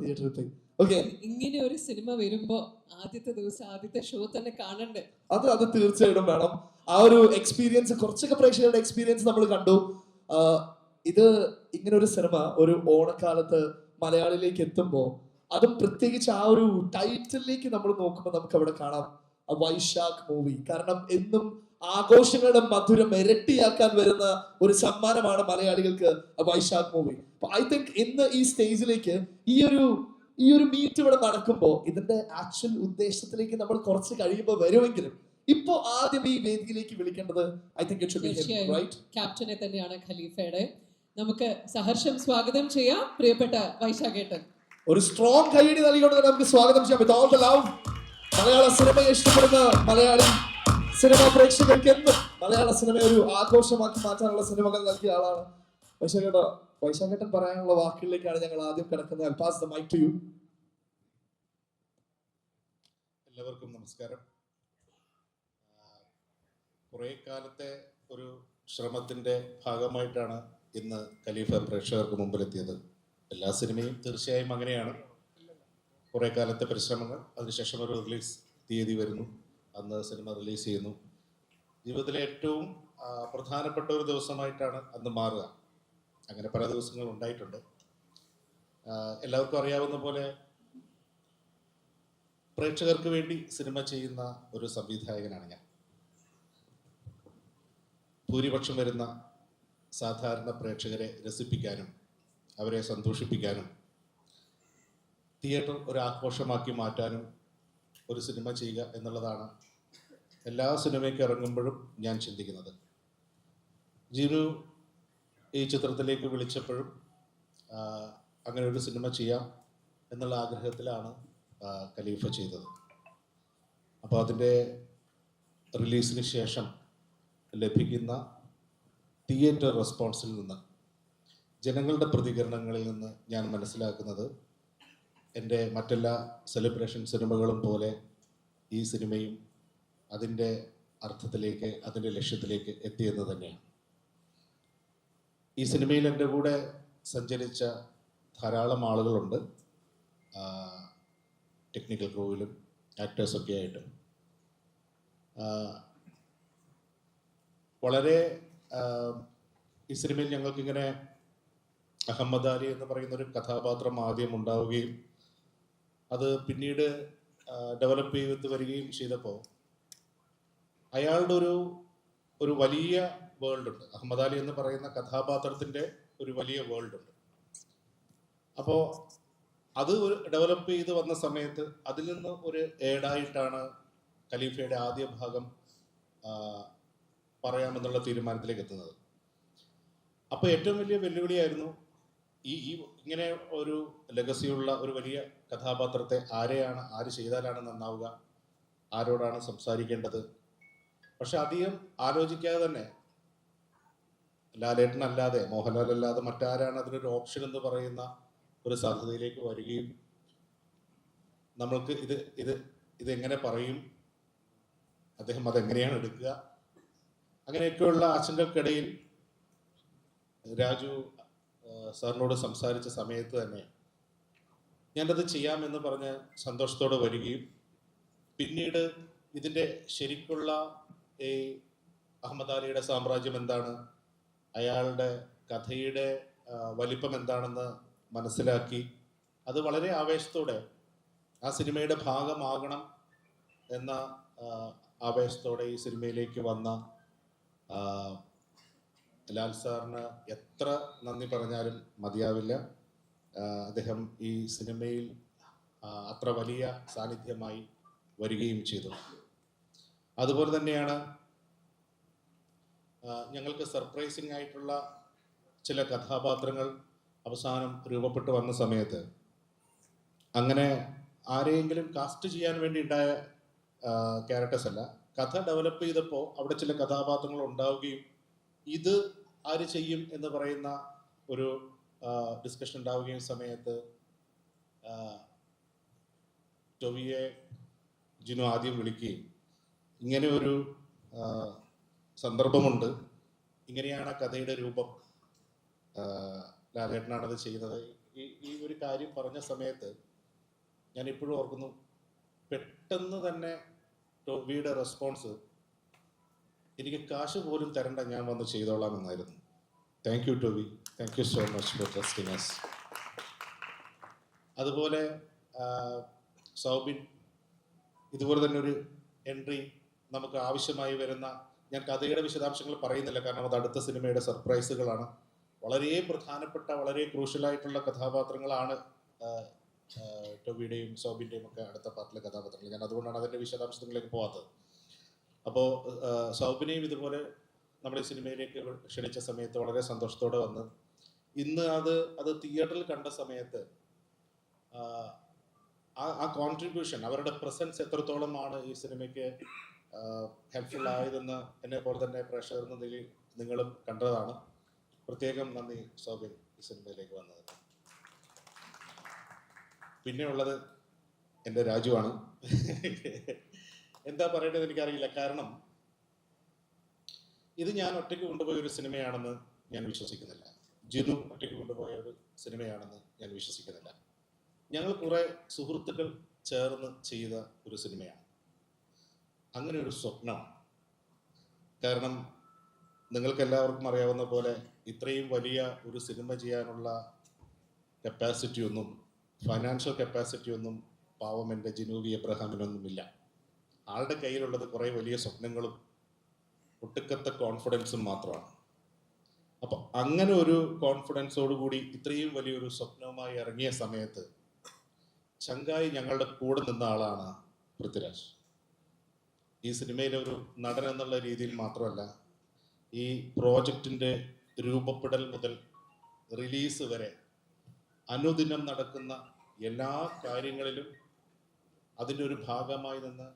തിയേറ്ററിൽ. ഓക്കെ, ഇങ്ങനെ ഒരു സിനിമ വരുമ്പോ ആദ്യത്തെ ദിവസം ആദ്യത്തെ ഷോ തന്നെ കാണണ്ടേ? അത് തീർച്ചയായിട്ടും വേണം. ആ ഒരു എക്സ്പീരിയൻസ്, കുറച്ചൊക്കെ പ്രേക്ഷകരുടെ എക്സ്പീരിയൻസ് നമ്മൾ കണ്ടു. ഇത് ഇങ്ങനെ ഒരു സിനിമ ഒരു ഓണക്കാലത്ത് മലയാളിലേക്ക് എത്തുമ്പോൾ, അതും പ്രത്യേകിച്ച് ആ ഒരു ടൈറ്റിലേക്ക് നമ്മൾ നോക്കുമ്പോൾ നമുക്ക് അവിടെ കാണാം വൈശാഖ് മൂവി. കാരണം എന്നും ആഘോഷങ്ങളുടെ മധുരം ഇരട്ടിയാക്കാൻ വരുന്ന ഒരു സമ്മാനമാണ് മലയാളികൾക്ക് വൈശാഖ് മൂവി. ഐ തിങ്ക് ഇന്ന് ഈ സ്റ്റേജിലേക്ക് ഈ ഒരു മീറ്റ് ഇവിടെ നടക്കുമ്പോൾ ഇതിന്റെ ആക്ച്വൽ ഉദ്ദേശത്തിലേക്ക് നമ്മൾ കുറച്ച് കഴിയുമ്പോൾ വരുമെങ്കിലും ഇപ്പോ ആദ്യം ഈ വേദിയിലേക്ക് വിളിക്കേണ്ടത് I think it should be him, right? ക്യാപ്റ്റനെ തന്നെയാണ് ഖലീഫയുടെ. നമുക്ക് സഹർഷം സ്വാഗതം ചെയ്യാം പ്രിയപ്പെട്ട വൈശാഖേട്ടൻ. ഒരു സ്ട്രോങ് കൈയടി നൽകിക്കൊണ്ട് നമുക്ക് സ്വാഗതം ചെയ്യാം. With all the love. മലയാള സിനിമയെ ഇഷ്ടപ്പെടുന്ന മലയാളി സിനിമാ പ്രേക്ഷകർക്ക് എന്നും മലയാള സിനിമയെ ഒരു ആഘോഷമാക്കി മാറ്റാനുള്ള സിനിമകൾ നൽകിയ ആളാണ് വൈശാഖേട്ടൻ. പറയാനുള്ള വാക്കുകളിലേക്കാണ് ഞങ്ങൾ ആദ്യം കിടക്കുന്നത്. I'll pass the mic to you. എല്ലാവർക്കും നമസ്കാരം. കുറേ കാലത്തെ ഒരു ശ്രമത്തിൻ്റെ ഭാഗമായിട്ടാണ് ഇന്ന് ഖലീഫ പ്രേക്ഷകർക്ക് മുമ്പിലെത്തിയത്. എല്ലാ സിനിമയും തീർച്ചയായും അങ്ങനെയാണ്. കുറേ കാലത്തെ പരിശ്രമങ്ങൾ, അതിനുശേഷം ഒരു റിലീസ് തീയതി വരുന്നു, അന്ന് സിനിമ റിലീസ് ചെയ്യുന്നു. ജീവിതത്തിലെ ഏറ്റവും പ്രധാനപ്പെട്ട ഒരു ദിവസമായിട്ടാണ് അന്ന് മാറുക. അങ്ങനെ പല ദിവസങ്ങൾ ഉണ്ടായിട്ടുണ്ട്. എല്ലാവർക്കും അറിയാവുന്ന പോലെ പ്രേക്ഷകർക്ക് വേണ്ടി സിനിമ ചെയ്യുന്ന ഒരു സംവിധായകനാണ് ഞാൻ. ഭൂരിപക്ഷം വരുന്ന സാധാരണ പ്രേക്ഷകരെ രസിപ്പിക്കാനും അവരെ സന്തോഷിപ്പിക്കാനും തിയേറ്റർ ഒരു ആഘോഷമാക്കി മാറ്റാനും ഒരു സിനിമ ചെയ്യുക എന്നുള്ളതാണ് എല്ലാ സിനിമയ്ക്ക് ഇറങ്ങുമ്പോഴും ഞാൻ ചിന്തിക്കുന്നത്. ജിനു ഈ ചിത്രത്തിലേക്ക് വിളിച്ചപ്പോഴും അങ്ങനെ ഒരു സിനിമ ചെയ്യാം എന്നുള്ള ആഗ്രഹത്തിലാണ് ഖലീഫ ചെയ്തത്. അപ്പോൾ അതിൻ്റെ റിലീസിന് ശേഷം ലഭിക്കുന്ന തിയേറ്റർ റെസ്പോൺസിൽ നിന്ന്, ജനങ്ങളുടെ പ്രതികരണങ്ങളിൽ നിന്ന് ഞാൻ മനസ്സിലാക്കുന്നത് എൻ്റെ മറ്റെല്ലാ സെലിബ്രേഷൻ സിനിമകളും പോലെ ഈ സിനിമയും അതിൻ്റെ അർത്ഥത്തിലേക്ക്, അതിൻ്റെ ലക്ഷ്യത്തിലേക്ക് എത്തിയെന്ന് തന്നെയാണ്. ഈ സിനിമയിൽ എൻ്റെ കൂടെ സഞ്ചരിച്ച ധാരാളം ആളുകളുണ്ട്, ടെക്നിക്കൽ ക്രൂവിലും ആക്ടേഴ്സൊക്കെ ആയിട്ട്. വളരെ ഈ സിനിമയിൽ ഞങ്ങൾക്കിങ്ങനെ അഹമ്മദ് അലി എന്ന് പറയുന്നൊരു കഥാപാത്രം ആദ്യം ഉണ്ടാവുകയും അത് പിന്നീട് ഡെവലപ്പ് ചെയ്ത് വരികയും ചെയ്തപ്പോൾ അയാളുടെ ഒരു വലിയ വേൾഡ് ഉണ്ട്. അഹമ്മദ് അലി എന്ന് പറയുന്ന കഥാപാത്രത്തിൻ്റെ ഒരു വലിയ വേൾഡ് ഉണ്ട്. അപ്പോൾ അത് ഒരു ഡെവലപ്പ് ചെയ്ത് വന്ന സമയത്ത് അതിൽ നിന്ന് ഒരു ഏഡായിട്ടാണ് ഖലീഫയുടെ ആദ്യ ഭാഗം പറയാമെന്നുള്ള തീരുമാനത്തിലേക്ക് എത്തുന്നത്. അപ്പോൾ ഏറ്റവും വലിയ വെല്ലുവിളിയായിരുന്നു ഈ ഇങ്ങനെ ഒരു ലെഗസിയുള്ള ഒരു വലിയ കഥാപാത്രത്തെ ആര് ചെയ്താലാണ് നന്നാവുക, ആരോടാണ് സംസാരിക്കേണ്ടത്. പക്ഷെ അധികം ആലോചിക്കാതെ തന്നെ ലാലേട്ടനല്ലാതെ, മോഹൻലാൽ അല്ലാതെ മറ്റാരാണ് അതിനൊരു ഓപ്ഷൻ എന്ന് പറയുന്ന ഒരു സാധ്യതയിലേക്ക് വരികയും നമ്മൾക്ക് ഇതെങ്ങനെ പറയും, അദ്ദേഹം അതെങ്ങനെയാണ് എടുക്കുക, അങ്ങനെയൊക്കെയുള്ള ആശങ്കകൾക്കിടയിൽ രാജു സാറിനോട് സംസാരിച്ച സമയത്ത് തന്നെ ഞാനത് ചെയ്യാമെന്ന് പറഞ്ഞ് സന്തോഷത്തോടെ വരികയും പിന്നീട് ഇതിൻ്റെ ശരിക്കുള്ള ഈ അഹമ്മദ് അലിയുടെ സാമ്രാജ്യം എന്താണ്, അയാളുടെ കഥയുടെ വലിപ്പം എന്താണെന്ന് മനസ്സിലാക്കി അത് വളരെ ആവേശത്തോടെ ആ സിനിമയുടെ ഭാഗമാകണം എന്ന ആവേശത്തോടെ ഈ സിനിമയിലേക്ക് വന്ന ലാൽ സാറിന് എത്ര നന്ദി പറഞ്ഞാലും മതിയാവില്ല. അദ്ദേഹം ഈ സിനിമയിൽ അത്ര വലിയ സാന്നിധ്യമായി വരികയും ചെയ്തു. അതുപോലെ തന്നെയാണ് ഞങ്ങൾക്ക് സർപ്രൈസിങ് ആയിട്ടുള്ള ചില കഥാപാത്രങ്ങൾ അവസാനം രൂപപ്പെട്ടു വന്ന സമയത്ത് അങ്ങനെ ആരെയെങ്കിലും കാസ്റ്റ് ചെയ്യാൻ വേണ്ടി ഉണ്ടായ ക്യാരക്ടേഴ്സ് അല്ല, കഥ ഡെവലപ്പ് ചെയ്തപ്പോൾ അവിടെ ചില കഥാപാത്രങ്ങൾ ഉണ്ടാവുകയും ഇത് ആര് ചെയ്യും എന്ന് പറയുന്ന ഒരു ഡിസ്കഷൻ ഉണ്ടാവുകയും സമയത്ത് ടൊവിയെ ജിനു ആദ്യം വിളിക്കുകയും ഇങ്ങനെ ഒരു സന്ദർഭമുണ്ട്, ഇങ്ങനെയാണ് കഥയുടെ രൂപം, ലാലേട്ടനാണത് ചെയ്യുന്നത്, ഈ ഒരു കാര്യം പറഞ്ഞ സമയത്ത് ഞാൻ ഇപ്പോഴും ഓർക്കുന്നു, പെട്ടെന്ന് തന്നെ ടോബിയുടെ റെസ്പോൺസ് എനിക്ക് കാശ് പോലും തരണ്ട, ഞാൻ വന്ന് ചെയ്തോളാം എന്നായിരുന്നു. Thank you Toby, thank you so much for trusting us. അതുപോലെ സൗബിൻ ഇതുപോലെ തന്നെ ഒരു എൻട്രി നമുക്ക് ആവശ്യമായി വരുന്ന, ഞാൻ കഥയുടെ വിശദാംശങ്ങൾ പറയുന്നില്ല കാരണം അത് അടുത്ത സിനിമയുടെ സർപ്രൈസുകളാണ്. വളരെ പ്രധാനപ്പെട്ട വളരെ ക്രൂഷ്യലായിട്ടുള്ള കഥാപാത്രങ്ങളാണ് ടോബിയുടെയും സൗബിൻ്റെയും ഒക്കെ അടുത്ത പാർട്ടിലെ കഥാപാത്രങ്ങൾ. ഞാൻ അതുകൊണ്ടാണ് അതിൻ്റെ വിശദാംശങ്ങളിലേക്ക് പോകാത്തത്. അപ്പോൾ സൗബിനെയും ഇതുപോലെ നമ്മൾ ഈ സിനിമയിലേക്ക് ക്ഷണിച്ച സമയത്ത് വളരെ സന്തോഷത്തോടെ വന്ന് ഇന്ന് അത് തിയേറ്ററിൽ കണ്ട സമയത്ത് ആ കോൺട്രിബ്യൂഷൻ, അവരുടെ പ്രസൻസ് എത്രത്തോളമാണ് ഈ സിനിമയ്ക്ക് ഹെൽപ്ഫുൾ ആയതെന്ന് എന്നെ പോലെ തന്നെ പ്രേക്ഷകർ എന്നതിൽ നിങ്ങളും കണ്ടതാണ്. പ്രത്യേകം നന്ദി സൗബിൻ ഈ സിനിമയിലേക്ക് വന്നത്. പിന്നെ ഉള്ളത് എൻ്റെ രാജുവാണ്. എന്താ പറയേണ്ടത് എനിക്കറിയില്ല, കാരണം ഇത് ഞാൻ ഒറ്റയ്ക്ക് കൊണ്ടുപോയ ഒരു സിനിമയാണെന്ന് ഞാൻ വിശ്വസിക്കുന്നില്ല. ജിനു ഒറ്റയ്ക്ക് കൊണ്ടുപോയ ഒരു സിനിമയാണെന്ന് ഞാൻ വിശ്വസിക്കുന്നില്ല. ഞങ്ങൾ കുറേ സുഹൃത്തുക്കൾ ചേർന്ന് ചെയ്ത ഒരു സിനിമയാണ്. അങ്ങനെ ഒരു സ്വപ്നമാണ്. കാരണം നിങ്ങൾക്ക് എല്ലാവർക്കും അറിയാവുന്ന പോലെ ഇത്രയും വലിയ ഒരു സിനിമ ചെയ്യാനുള്ള കപ്പാസിറ്റി ഒന്നും, ഫൈനാൻഷ്യൽ കപ്പാസിറ്റി ഒന്നും പാവം എൻ്റെ ജിനൂബി എബ്രഹാമിനൊന്നുമില്ല. ആളുടെ കയ്യിലുള്ളത് കുറേ വലിയ സ്വപ്നങ്ങളും ഒട്ടുക്കത്തെ കോൺഫിഡൻസും മാത്രമാണ്. അപ്പം അങ്ങനെ ഒരു കോൺഫിഡൻസോടുകൂടി ഇത്രയും വലിയൊരു സ്വപ്നവുമായി ഇറങ്ങിയ സമയത്ത് ചങ്കായി ഞങ്ങളുടെ കൂടെ നിന്ന ആളാണ് പൃഥ്വിരാജ്. ഈ സിനിമയിലെ ഒരു നടൻ എന്നുള്ള രീതിയിൽ മാത്രമല്ല, ഈ പ്രോജക്റ്റിൻ്റെ രൂപപ്പെടൽ മുതൽ റിലീസ് വരെ അനുദിനം നടക്കുന്ന എല്ലാ കാര്യങ്ങളിലും അതിൻ്റെ ഒരു ഭാഗമായി നിന്ന്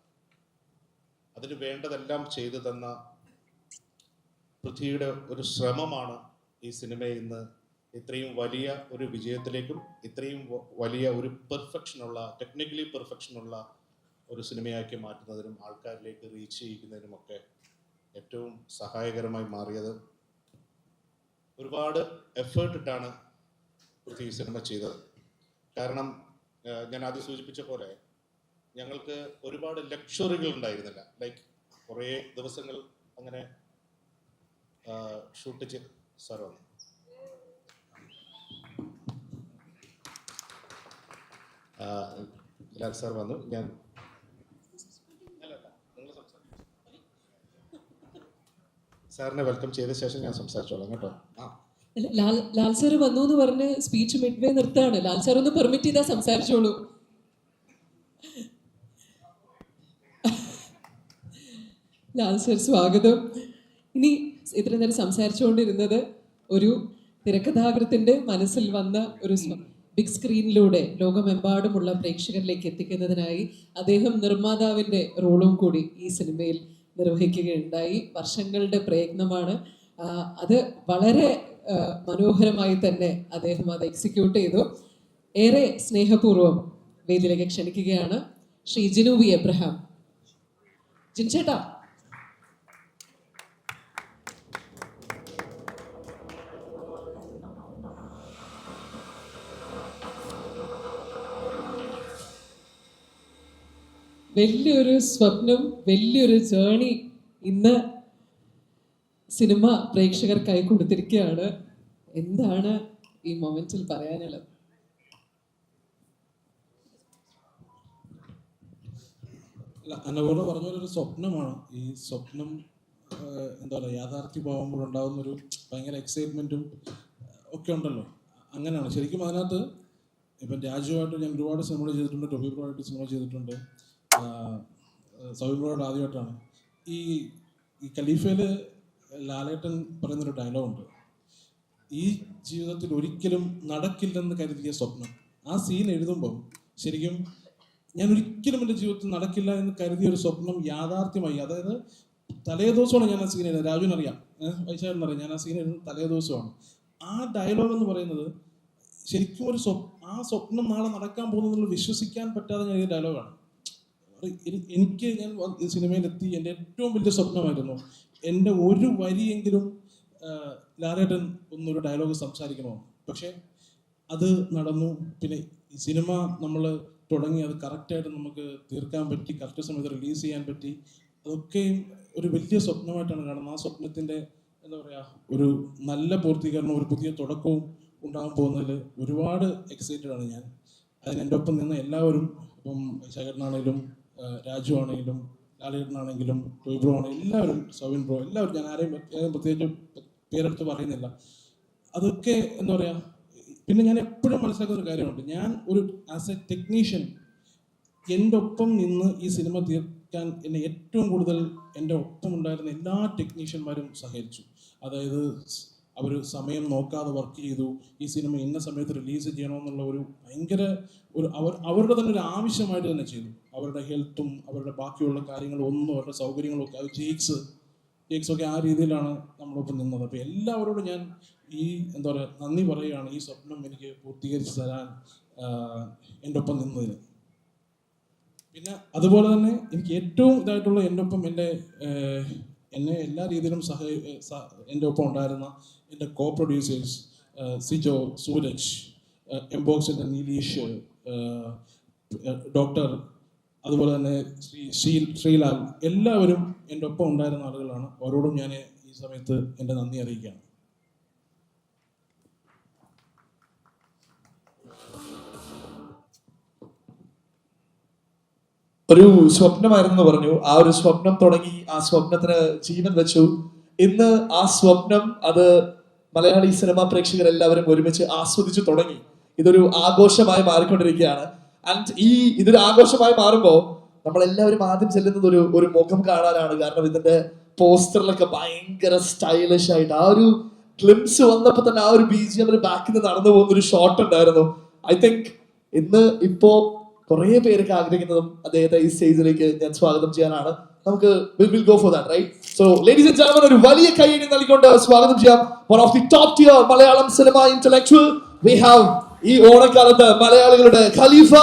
അതിന് വേണ്ടതെല്ലാം ചെയ്തു തന്ന പൃഥ്വിയുടെ ഒരു ശ്രമമാണ് ഈ സിനിമയെ ഇന്ന് ഇത്രയും വലിയ ഒരു വിജയത്തിലേക്കും ഇത്രയും വലിയ ഒരു പെർഫെക്ഷനുള്ള, ടെക്നിക്കലി പെർഫെക്ഷനുള്ള ഒരു സിനിമയാക്കി മാറ്റുന്നതിനും ആൾക്കാരിലേക്ക് റീച്ച് ചെയ്യിക്കുന്നതിനുമൊക്കെ ഏറ്റവും സഹായകരമായി മാറിയത്. ഒരുപാട് എഫേർട്ട് ഇട്ടാണ് പൃഥ്വി സിനിമ ചെയ്തത്. കാരണം ഞാൻ ആദ്യം സൂചിപ്പിച്ച പോലെ ഞങ്ങൾക്ക് ഒരുപാട് ലക്ഷറികൾ ഉണ്ടായിരുന്നില്ല. ലൈക്ക് കുറേ ദിവസങ്ങൾ അങ്ങനെ ഷൂട്ട് ചെയ്ത് സാർ വന്നു. ലാൽ സാർ വന്നു. ഞാൻ സാറിനെ വെൽക്കം ചെയ്ത ശേഷം ഞാൻ സംസാരിച്ചോളാം കേട്ടോ. ലാൽ സാർ വന്നു എന്ന് പറഞ്ഞ് സ്പീച്ച് മിഡ്വേ നിർത്താണ്. ലാൽ സാർ ഒന്ന് പെർമിറ്റ് ചെയ്താൽ സംസാരിച്ചോളൂ. ലാൽ സാർ സ്വാഗതം. ഇനി ഇത്ര നേരം സംസാരിച്ചുകൊണ്ടിരുന്നത് ഒരു തിരക്കഥാകൃത്തിന്റെ മനസ്സിൽ വന്ന ഒരു ബിഗ് സ്ക്രീനിലൂടെ ലോകമെമ്പാടുമുള്ള പ്രേക്ഷകരിലേക്ക് എത്തിക്കുന്നതിനായി അദ്ദേഹം നിർമ്മാതാവിന്റെ റോളും കൂടി ഈ സിനിമയിൽ നിർവഹിക്കുകയുണ്ടായി. വർഷങ്ങളുടെ പ്രയത്നമാണ് അത്. വളരെ മനോഹരമായി തന്നെ അദ്ദേഹം അത് എക്സിക്യൂട്ട് ചെയ്തു. ഏറെ സ്നേഹപൂർവ്വം വേദിയിലേക്ക് ക്ഷണിക്കുകയാണ് ശ്രീ ജിനൂബി എബ്രഹാം. ജിൻചേട്ടാ. വലിയൊരു സ്വപ്നം, വലിയൊരു ജേണി ഇന്ന് സിനിമ പ്രേക്ഷകർക്കായി കൊടുത്തിരിക്കുകയാണ്. എന്താണ് ഈ മൊമെന്റിൽ പറയാനുള്ളത്? അന്നപൂർണ്ണ പറഞ്ഞ പോലെ ഒരു സ്വപ്നമാണ്. ഈ സ്വപ്നം എന്താ പറയുക, യാഥാർത്ഥ്യമാകുമ്പോൾ ഉണ്ടാകുന്നൊരു ഭയങ്കര എക്സൈറ്റ്മെൻറ്റും ഒക്കെ ഉണ്ടല്ലോ. അങ്ങനെയാണ് ശരിക്കും. അതിനകത്ത് ഇപ്പം രാജുവായിട്ട് ഞാൻ ഒരുപാട് സിനിമകൾ ചെയ്തിട്ടുണ്ട്, ടോബി ബ്രോയായിട്ട് സിനിമ ചെയ്തിട്ടുണ്ട്, സൗബിൻ ബ്രോയുടെ ആദ്യമായിട്ടാണ്. ഈ ഖലീഫയിൽ ലാലേട്ടൻ പറയുന്നൊരു ഡയലോഗുണ്ട്, ഈ ജീവിതത്തിൽ ഒരിക്കലും നടക്കില്ലെന്ന് കരുതിയ സ്വപ്നം. ആ സീൻ എഴുതുമ്പം ശരിക്കും ഞാൻ ഒരിക്കലും എൻ്റെ ജീവിതത്തിൽ നടക്കില്ല എന്ന് കരുതിയ ഒരു സ്വപ്നം യാഥാർത്ഥ്യമായി. അതായത് തലേ ദിവസമാണ് ഞാൻ ആ സീൻ എഴുതുന്നത്. രാജുവിനറിയാം, വൈശാഖിനറിയാം, ഞാൻ ആ സീൻ എഴുതുന്നത് തലേ ദിവസമാണ്. ആ ഡയലോഗ് എന്ന് പറയുന്നത് ശരിക്കും ഒരു ആ സ്വപ്നം നാളെ നടക്കാൻ പോകുന്നതെന്നുള്ള വിശ്വസിക്കാൻ പറ്റാതെ ഞാൻ എഴുതിയ ഡയലോഗാണ്. എനിക്ക് ഞാൻ സിനിമയിലെത്തി എൻ്റെ ഏറ്റവും വലിയ സ്വപ്നമായിരുന്നു എൻ്റെ ഒരു വരിയെങ്കിലും ലാലേട്ടൻ ഒന്നൊരു ഡയലോഗ് സംസാരിക്കണോ. പക്ഷേ അത് നടന്നു. പിന്നെ ഈ സിനിമ നമ്മൾ തുടങ്ങി അത് കറക്റ്റായിട്ട് നമുക്ക് തീർക്കാൻ പറ്റി, കറക്റ്റ് സമയത്ത് റിലീസ് ചെയ്യാൻ പറ്റി. അതൊക്കെയും ഒരു വലിയ സ്വപ്നമായിട്ടാണ് കാണുന്നത്. ആ സ്വപ്നത്തിൻ്റെ എന്താ പറയുക, ഒരു നല്ല പൂർത്തീകരണം, ഒരു പുതിയ തുടക്കവും ഉണ്ടാകാൻ പോകുന്നതിൽ ഒരുപാട് എക്സൈറ്റഡ് ആണ് ഞാൻ. അതിന് എൻ്റെ ഒപ്പം നിന്ന് എല്ലാവരും, ഇപ്പം ശേഖരനാണെങ്കിലും രാജു ആണെങ്കിലും ലാലേട്ടനാണെങ്കിലും ടോയ് ബ്രോ ആണെങ്കിലും എല്ലാവരും, സവിൻ ബ്രോ, എല്ലാവരും, ഞാൻ ആരെയും പ്രത്യേകിച്ച് പേരെടുത്ത് പറയുന്നില്ല. അതൊക്കെ എന്താ പറയുക. പിന്നെ ഞാൻ എപ്പോഴും മനസ്സിലാക്കുന്ന ഒരു കാര്യമുണ്ട്, ഞാൻ ഒരു ആസ് എ ടെക്നീഷ്യൻ എൻ്റെ ഒപ്പം നിന്ന് ഈ സിനിമ തീർക്കാൻ എന്നെ ഏറ്റവും കൂടുതൽ എൻ്റെ ഒപ്പം ഉണ്ടായിരുന്ന എല്ലാ ടെക്നീഷ്യന്മാരും സഹകരിച്ചു. അതായത് അവർ സമയം നോക്കാതെ വർക്ക് ചെയ്തു. ഈ സിനിമ ഇന്ന സമയത്ത് റിലീസ് ചെയ്യണമെന്നുള്ള ഒരു ഭയങ്കര അവരുടെ തന്നെ ഒരു ആവശ്യമായിട്ട് തന്നെ ചെയ്തു. അവരുടെ ഹെൽത്തും അവരുടെ ബാക്കിയുള്ള കാര്യങ്ങളും ഒന്നും, അവരുടെ സൗകര്യങ്ങളും ഒക്കെ, അത് ജേക്സ് ഒക്കെ ആ രീതിയിലാണ് നമ്മളൊപ്പം നിന്നത്. അപ്പോൾ എല്ലാവരോടും ഞാൻ ഈ എന്താ പറയുക നന്ദി പറയുകയാണ്, ഈ സ്വപ്നം എനിക്ക് പൂർത്തീകരിച്ച് തരാൻ എൻ്റെ ഒപ്പം നിന്നതിന്. പിന്നെ അതുപോലെ തന്നെ എനിക്ക് ഏറ്റവും ഇതായിട്ടുള്ള എൻ്റെ ഒപ്പം എന്നെ എല്ലാ രീതിയിലും എൻ്റെ ഒപ്പം ഉണ്ടായിരുന്ന എൻ്റെ കോ പ്രൊഡ്യൂസേഴ്സ് സിജോ, സൂരജ്, എംബോക്സിൻ്റെ നീലീഷ്, ഡോക്ടർ, അതുപോലെ തന്നെ ശ്രീലാൽ, എല്ലാവരും എൻ്റെ ഒപ്പം ഉണ്ടായിരുന്ന ആളുകളാണ്. അവരോടും ഞാൻ ഈ സമയത്ത് എൻ്റെ നന്ദി അറിയിക്കുകയാണ്. ഒരു സ്വപ്നമായിരുന്നു പറഞ്ഞു. ആ ഒരു സ്വപ്നം തുടങ്ങി, ആ സ്വപ്നത്തിന് ജീവൻ വെച്ചു. ഇന്ന് ആ സ്വപ്നം അത് മലയാളി സിനിമാ പ്രേക്ഷകരെല്ലാവരും ഒരുമിച്ച് ആസ്വദിച്ചു തുടങ്ങി. ഇതൊരു ആഘോഷമായി മാറിക്കൊണ്ടിരിക്കുകയാണ്. ആൻഡ് ഇതൊരു ആഘോഷമായി മാറുമ്പോൾ നമ്മളെല്ലാവരും ആദ്യം ചെല്ലുന്നത് ഒരു മുഖം കാണാനാണ്. കാരണം ഇതിന്റെ പോസ്റ്ററിലൊക്കെ ഭയങ്കര സ്റ്റൈലിഷ് ആയിട്ട് ആ ഒരു ക്ലിംസ് വന്നപ്പോൾ തന്നെ ആ ഒരു BGM ബാക്കിൽ നിന്ന് നടന്നു പോകുന്ന ഒരു ഷോട്ട് ഉണ്ടായിരുന്നു. ഐ തിങ്ക് ഇപ്പോ കുറെ പേരൊക്കെ ആഗ്രഹിക്കുന്നതും അദ്ദേഹത്തെ ഈ സ്റ്റേജിലേക്ക് ഞാൻ സ്വാഗതം ചെയ്യാനാണ്. നമുക്ക് will go for that, right? So ladies and gentlemen, ഒരു വലിയ കൈയടി നൽകിക്കൊണ്ട് സ്വാഗതം ചെയ്യാം one of the top tier Malayalam cinema intellectual. We have ഈ ഓണക്കാലത്ത് മലയാളികളുടെ ഖലീഫ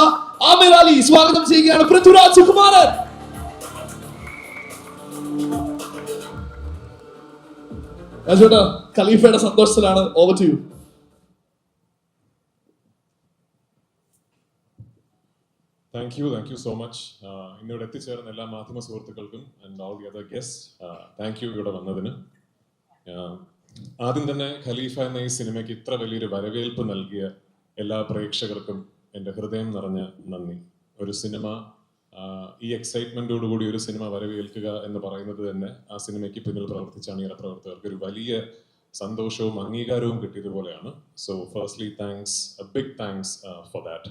ആമിർ അലി. സ്വാഗതം ചെയ്യുകയാണ് പൃഥ്വിരാജ് സുകുമാരൻ. ഖലീഫയുടെ സന്തോഷത്തിലാണ്. Over to you. Thank you so much. ഇന്നിവിടെ എത്തിച്ചേർന്ന എല്ലാ മാധ്യമ സുഹൃത്തുക്കൾക്കും and all the other guest, thank you ഇവിടെ വന്നതിന്. ആദ്യം തന്നെ ഖലീഫ എന്ന ഈ സിനിമയ്ക്ക് ഇത്ര വലിയൊരു വരവേൽപ്പ് നൽകിയ എല്ലാ പ്രേക്ഷകർക്കും എൻ്റെ ഹൃദയം നിറഞ്ഞ നന്ദി. ഒരു സിനിമ ഈ എക്സൈറ്റ്മെൻറ്റോടുകൂടി ഒരു സിനിമ വരവേൽക്കുക എന്ന് പറയുന്നത് തന്നെ ആ സിനിമയ്ക്ക് പിന്നിൽ പ്രവർത്തിച്ച അണിയറ പ്രവർത്തകർക്ക് ഒരു വലിയ സന്തോഷവും അംഗീകാരവും കിട്ടിയതുപോലെയാണ്. So firstly thanks, a big thanks for that.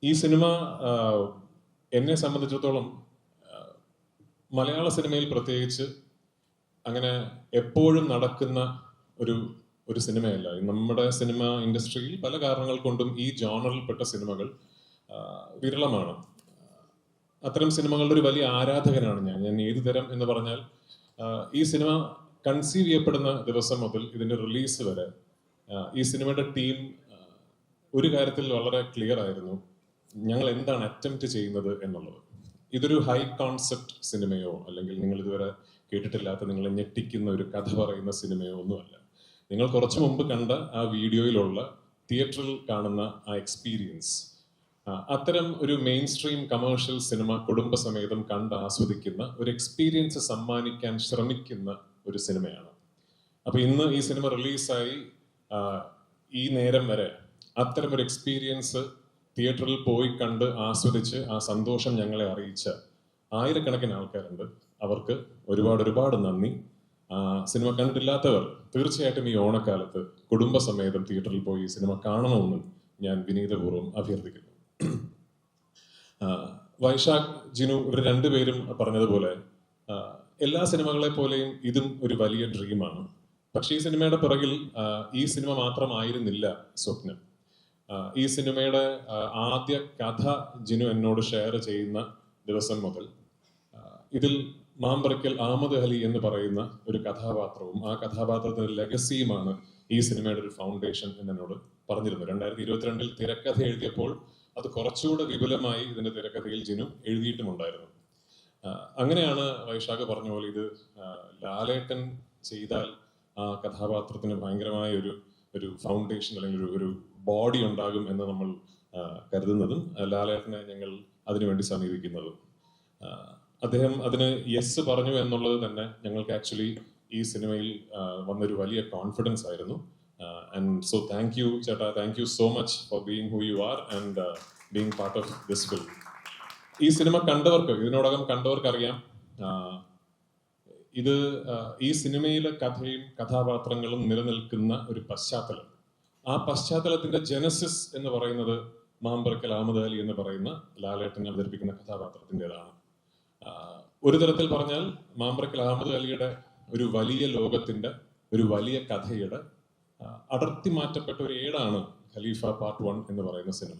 ഈ സിനിമ എന്നെ സംബന്ധിച്ചിടത്തോളം മലയാള സിനിമയിൽ പ്രത്യേകിച്ച് അങ്ങനെ എപ്പോഴും നടക്കുന്ന ഒരു സിനിമയല്ല. നമ്മുടെ സിനിമ ഇൻഡസ്ട്രിയിൽ പല കാരണങ്ങൾ കൊണ്ടും ഈ ജോണറിൽപ്പെട്ട സിനിമകൾ വിരളമാണ്. അത്തരം സിനിമകളുടെ ഒരു വലിയ ആരാധകനാണ് ഞാൻ ഏതു തരം എന്ന് പറഞ്ഞാൽ, ഈ സിനിമ കൺസീവ് ചെയ്യപ്പെടുന്ന ദിവസം മുതൽ ഇതിൻ്റെ റിലീസ് വരെ ഈ സിനിമയുടെ ടീം ഒരു കാര്യത്തിൽ വളരെ ക്ലിയർ ആയിരുന്നു, ഞങ്ങൾ എന്താണ് അറ്റംപ്റ്റ് ചെയ്യുന്നത് എന്നുള്ളത്. ഇതൊരു ഹൈ കോൺസെപ്റ്റ് സിനിമയോ അല്ലെങ്കിൽ നിങ്ങൾ ഇതുവരെ കേട്ടിട്ടില്ലാത്ത നിങ്ങളെ ഞെട്ടിക്കുന്ന ഒരു കഥ പറയുന്ന സിനിമയോ ഒന്നുമല്ല. നിങ്ങൾ കുറച്ചു മുമ്പ് കണ്ട ആ വീഡിയോയിലുള്ള തിയേറ്ററിൽ കാണുന്ന ആ എക്സ്പീരിയൻസ്, അത്തരം ഒരു മെയിൻ സ്ട്രീം കമേഴ്ഷ്യൽ സിനിമ കുടുംബസമേതം കണ്ട് ആസ്വദിക്കുന്ന ഒരു എക്സ്പീരിയൻസ് സമ്മാനിക്കാൻ ശ്രമിക്കുന്ന ഒരു സിനിമയാണ്. അപ്പൊ ഇന്ന് ഈ സിനിമ റിലീസായി ഈ നേരം വരെ അത്തരം ഒരു എക്സ്പീരിയൻസ് തിയേറ്ററിൽ പോയി കണ്ട് ആസ്വദിച്ച് ആ സന്തോഷം ഞങ്ങളെ അറിയിച്ച ആയിരക്കണക്കിന് ആൾക്കാരുണ്ട്. അവർക്ക് ഒരുപാട് നന്ദി. സിനിമ കണ്ടിട്ടില്ലാത്തവർ തീർച്ചയായിട്ടും ഈ ഓണക്കാലത്ത് കുടുംബസമേതം തിയേറ്ററിൽ പോയി ഈ സിനിമ കാണണമെന്ന് ഞാൻ വിനീതപൂർവ്വം അഭ്യർത്ഥിക്കുന്നു. വൈശാഖ്, ജിനു ഇവർ രണ്ടുപേരും പറഞ്ഞതുപോലെ എല്ലാ സിനിമകളെ പോലെയും ഇതും ഒരു വലിയ ഡ്രീമാണ്. പക്ഷേ ഈ സിനിമയുടെ പിറകിൽ ഈ സിനിമ മാത്രമായിരുന്നില്ല സ്വപ്നം. ഈ സിനിമയുടെ ആദ്യ കഥ ജിനു എന്നോട് ഷെയർ ചെയ്യുന്ന ദിവസം മുതൽ ഇതിൽ മാമ്പറയ്ക്കൽ അഹമ്മദ് അലി എന്ന് പറയുന്ന ഒരു കഥാപാത്രവും ആ കഥാപാത്രത്തിന്റെ ലെഗസിയുമാണ് ഈ സിനിമയുടെ ഒരു ഫൗണ്ടേഷൻ എന്നോട് പറഞ്ഞിരുന്നു. 2022 തിരക്കഥ എഴുതിയപ്പോൾ അത് കുറച്ചുകൂടെ വിപുലമായി ഇതിന്റെ തിരക്കഥയിൽ ജിനു എഴുതിയിട്ടുമുണ്ടായിരുന്നു. അങ്ങനെയാണ് വൈശാഖ് പറഞ്ഞ പോലെ ഇത് ലാലേട്ടൻ ചെയ്താൽ ആ കഥാപാത്രത്തിന് ഭയങ്കരമായ ഒരു ഒരു ഫൗണ്ടേഷൻ അല്ലെങ്കിൽ ഒരു ബോഡി ഉണ്ടാകും എന്ന് നമ്മൾ കരുതുന്നതും ലാലേട്ടനെ ഞങ്ങൾ അതിനുവേണ്ടി സമീപിക്കുന്നതും. അദ്ദേഹം അതിന് യെസ് പറഞ്ഞു എന്നുള്ളത് തന്നെ ഞങ്ങൾക്ക് ആക്ച്വലി ഈ സിനിമയിൽ വന്നൊരു വലിയ കോൺഫിഡൻസ് ആയിരുന്നു. ആൻഡ് സോ താങ്ക് യു ചേട്ടാ, thank you so much for being who you are and being part of this film. ഈ സിനിമ കണ്ടവർക്ക്, ഇതിനോടകം കണ്ടവർക്ക് അറിയാം, ഇത് ഈ സിനിമയിലെ കഥയും കഥാപാത്രങ്ങളും നിലനിൽക്കുന്ന ഒരു പശ്ചാത്തലം. ആ പശ്ചാത്തലത്തിന്റെ ജനസിസ് എന്ന് പറയുന്നത് മാമ്പറക്കൽ അഹമ്മദ് അലി എന്ന് പറയുന്ന ലാലേട്ടൻ അവതരിപ്പിക്കുന്ന കഥാപാത്രത്തിൻ്റെതാണ്. ഒരു തരത്തിൽ പറഞ്ഞാൽ മാമ്പറക്കൽ അഹമ്മദ് അലിയുടെ ഒരു വലിയ ലോകത്തിന്റെ, ഒരു വലിയ കഥയുടെ അടർത്തി മാറ്റപ്പെട്ട ഒരു ഏടാണ് ഖലീഫ പാർട്ട് 1 എന്ന് പറയുന്ന സിനിമ.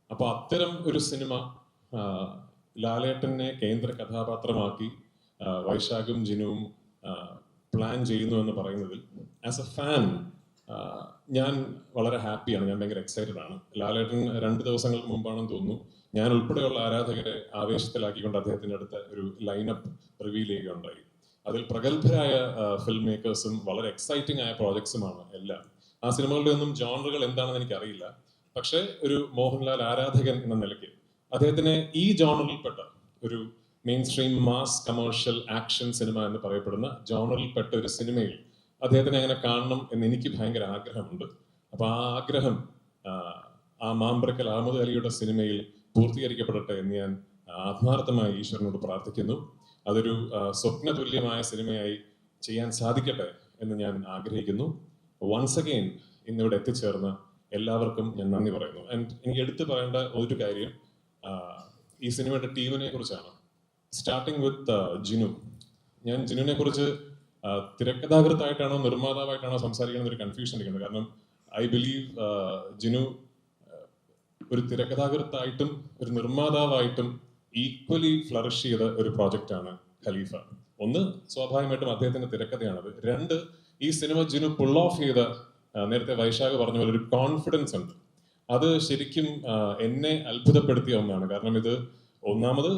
അപ്പൊ അത്തരം ഒരു സിനിമ ലാലേട്ടനെ കേന്ദ്ര കഥാപാത്രമാക്കി വൈശാഖും ജിനുവും പ്ലാൻ ചെയ്യുന്നു എന്ന് പറയുന്നതിൽ ആസ് എ ഫാൻ ഞാൻ വളരെ ഹാപ്പിയാണ്. ഞാൻ ഭയങ്കര എക്സൈറ്റഡ് ആണ്. ലാലേട്ടൻ 2 ദിവസങ്ങൾക്ക് മുമ്പാണെന്ന് തോന്നുന്നു ഞാൻ ഉൾപ്പെടെയുള്ള ആരാധകരെ ആവേശത്തിലാക്കിക്കൊണ്ട് അദ്ദേഹത്തിന്റെ അടുത്ത് ഒരു ലൈനപ്പ് റിവീൽ ചെയ്യുകയുണ്ടായി. അതിൽ പ്രഗത്ഭരായ ഫിലിം മേക്കേഴ്സും വളരെ എക്സൈറ്റിംഗ് ആയ പ്രോജക്ട്സുമാണ് എല്ലാം. ആ സിനിമകളുടെ ഒന്നും ജോണറുകൾ എന്താണെന്ന് എനിക്കറിയില്ല. പക്ഷേ ഒരു മോഹൻലാൽ ആരാധകൻ എന്ന നിലയ്ക്ക് അദ്ദേഹത്തിന് ഈ ജോണറിൽപ്പെട്ട ഒരു main stream mass commercial action cinema എന്ന് പറയപ്പെടുന്ന ജോണറിൽപ്പെട്ട ഒരു സിനിമയിൽ അദ്ദേഹത്തിനെ അങ്ങനെ കാണണം എന്ന് എനിക്ക് ഭയങ്കര ആഗ്രഹമുണ്ട്. അപ്പൊ ആ ആഗ്രഹം ആ മാമ്പറക്കൽ അഹമ്മദ് അലിയുടെ സിനിമയിൽ പൂർത്തീകരിക്കപ്പെടട്ടെ എന്ന് ഞാൻ ആത്മാർത്ഥമായി ഈശ്വരനോട് പ്രാർത്ഥിക്കുന്നു. അതൊരു സ്വപ്നതുല്യമായ സിനിമയായി ചെയ്യാൻ സാധിക്കട്ടെ എന്ന് ഞാൻ ആഗ്രഹിക്കുന്നു. വൺസ് അഗെയിൻ ഇന്നിവിടെ എത്തിച്ചേർന്ന എല്ലാവർക്കും ഞാൻ നന്ദി പറയുന്നു. ആൻഡ് എനിക്ക് എടുത്തു പറയേണ്ട ഒരു കാര്യം ഈ സിനിമയുടെ ടീമിനെ കുറിച്ചാണ്. Starting with Jinu. ഞാൻ ജിനുവിനെ കുറിച്ച് തിരക്കഥാകൃത്തായിട്ടാണോ നിർമ്മാതാവായിട്ടാണോ സംസാരിക്കുന്ന ഒരു കൺഫ്യൂഷൻ ഇരിക്കുന്നത്. കാരണം ഐ ബിലീവ് ജിനു ഒരു തിരക്കഥാകൃത്തായിട്ടും ഒരു നിർമ്മാതാവായിട്ടും ഈക്വലി ഫ്ലറിഷ് ചെയ്ത ഒരു പ്രോജക്റ്റാണ് ഖലീഫ. ഒന്ന്, സ്വാഭാവികമായിട്ടും അദ്ദേഹത്തിന്റെ തിരക്കഥയാണത്. 2, ഈ സിനിമ ജിനു പുൾ ഓഫ് ചെയ്ത, നേരത്തെ വൈശാഖ് പറഞ്ഞ പോലെ ഒരു കോൺഫിഡൻസ് ഉണ്ട്. അത് ശരിക്കും എന്നെ അത്ഭുതപ്പെടുത്തിയ ഒന്നാണ്. കാരണം ഇത് ഒന്നാമത്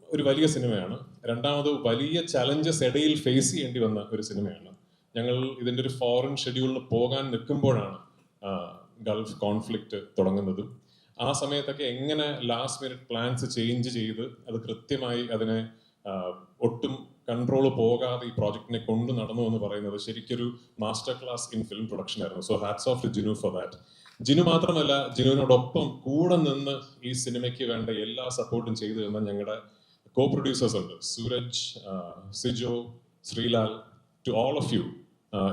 ഒരു വലിയ സിനിമയാണ്, രണ്ടാമത് വലിയ ചലഞ്ചസ് ഇടയിൽ ഫേസ് ചെയ്യേണ്ടി വന്ന ഒരു സിനിമയാണ്. ഞങ്ങൾ ഇതിന്റെ ഒരു ഫോറിൻ ഷെഡ്യൂളിന് പോകാൻ നിൽക്കുമ്പോഴാണ് ഗൾഫ് കോൺഫ്ലിക്റ്റ് തുടങ്ങുന്നതും. ആ സമയത്തൊക്കെ എങ്ങനെ ലാസ്റ്റ് മിനിറ്റ് പ്ലാൻസ് ചേഞ്ച് ചെയ്ത് അത് കൃത്യമായി അതിനെ ഒട്ടും കൺട്രോൾ പോകാതെ ഈ പ്രോജക്റ്റിനെ കൊണ്ടു നടന്നു എന്ന് പറയുന്നത് ശരിക്കൊരു master class in film production ആയിരുന്നു. So hats off to Jinu for that. Jinu മാത്രമല്ല, ജിനുവിനോടൊപ്പം കൂടെ നിന്ന് ഈ സിനിമയ്ക്ക് വേണ്ട എല്ലാ സപ്പോർട്ടും ചെയ്തു തന്ന ഞങ്ങളുടെ കോ പ്രൊഡ്യൂസേഴ്സ് ഉണ്ട്. Sooraj, Sijo, Sreelal, to all of you.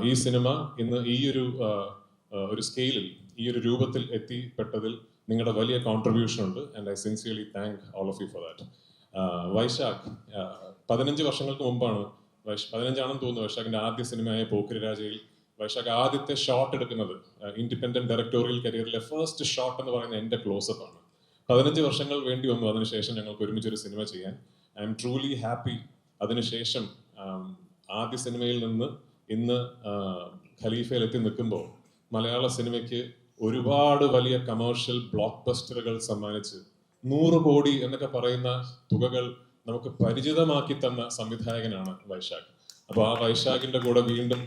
ഈ സിനിമ ഇന്ന് ഈ ഒരു സ്കെയിലിൽ, ഈ ഒരു രൂപത്തിൽ എത്തിപ്പെട്ടതിൽ നിങ്ങളുടെ വലിയ കോൺട്രിബ്യൂഷൻ ഉണ്ട്. And I sincerely thank all of you for that. Vysakh 15 വർഷങ്ങൾക്ക് മുമ്പാണ്, 15 തോന്നുന്നു, വൈശാഖിന്റെ ആദ്യ സിനിമയായ പോക്കിരി രാജയിൽ വൈശാഖ് ആദ്യത്തെ ഷോട്ട് എടുക്കുന്നത്. ഇൻഡിപെൻഡന്റ് ഡയറക്ടോറിയൽ കരിയറിലെ ഫസ്റ്റ് ഷോട്ട് എന്ന് പറയുന്നത് എന്റെ ക്ലോസപ്പ് ആണ്. 15 വർഷങ്ങൾ വേണ്ടി വന്നു അതിനുശേഷം ഞങ്ങൾക്ക് ഒരുമിച്ചൊരു സിനിമ ചെയ്യാൻ. I M truly happy. അതിനുശേഷം ആദ്യ സിനിമയിൽ നിന്ന് ഇന്ന് ഖലീഫയിൽ എത്തി നിൽക്കുമ്പോൾ മലയാള സിനിമയ്ക്ക് ഒരുപാട് വലിയ കമേഴ്ഷ്യൽ ബ്ലോക്ക് ബസ്റ്ററുകൾ സമ്മാനിച്ച് 100 കോടി എന്നൊക്കെ പറയുന്ന തുകകൾ നമുക്ക് പരിചിതമാക്കി തന്ന സംവിധായകനാണ് വൈശാഖ്. അപ്പോൾ ആ വൈശാഖിന്റെ കൂടെ വീണ്ടും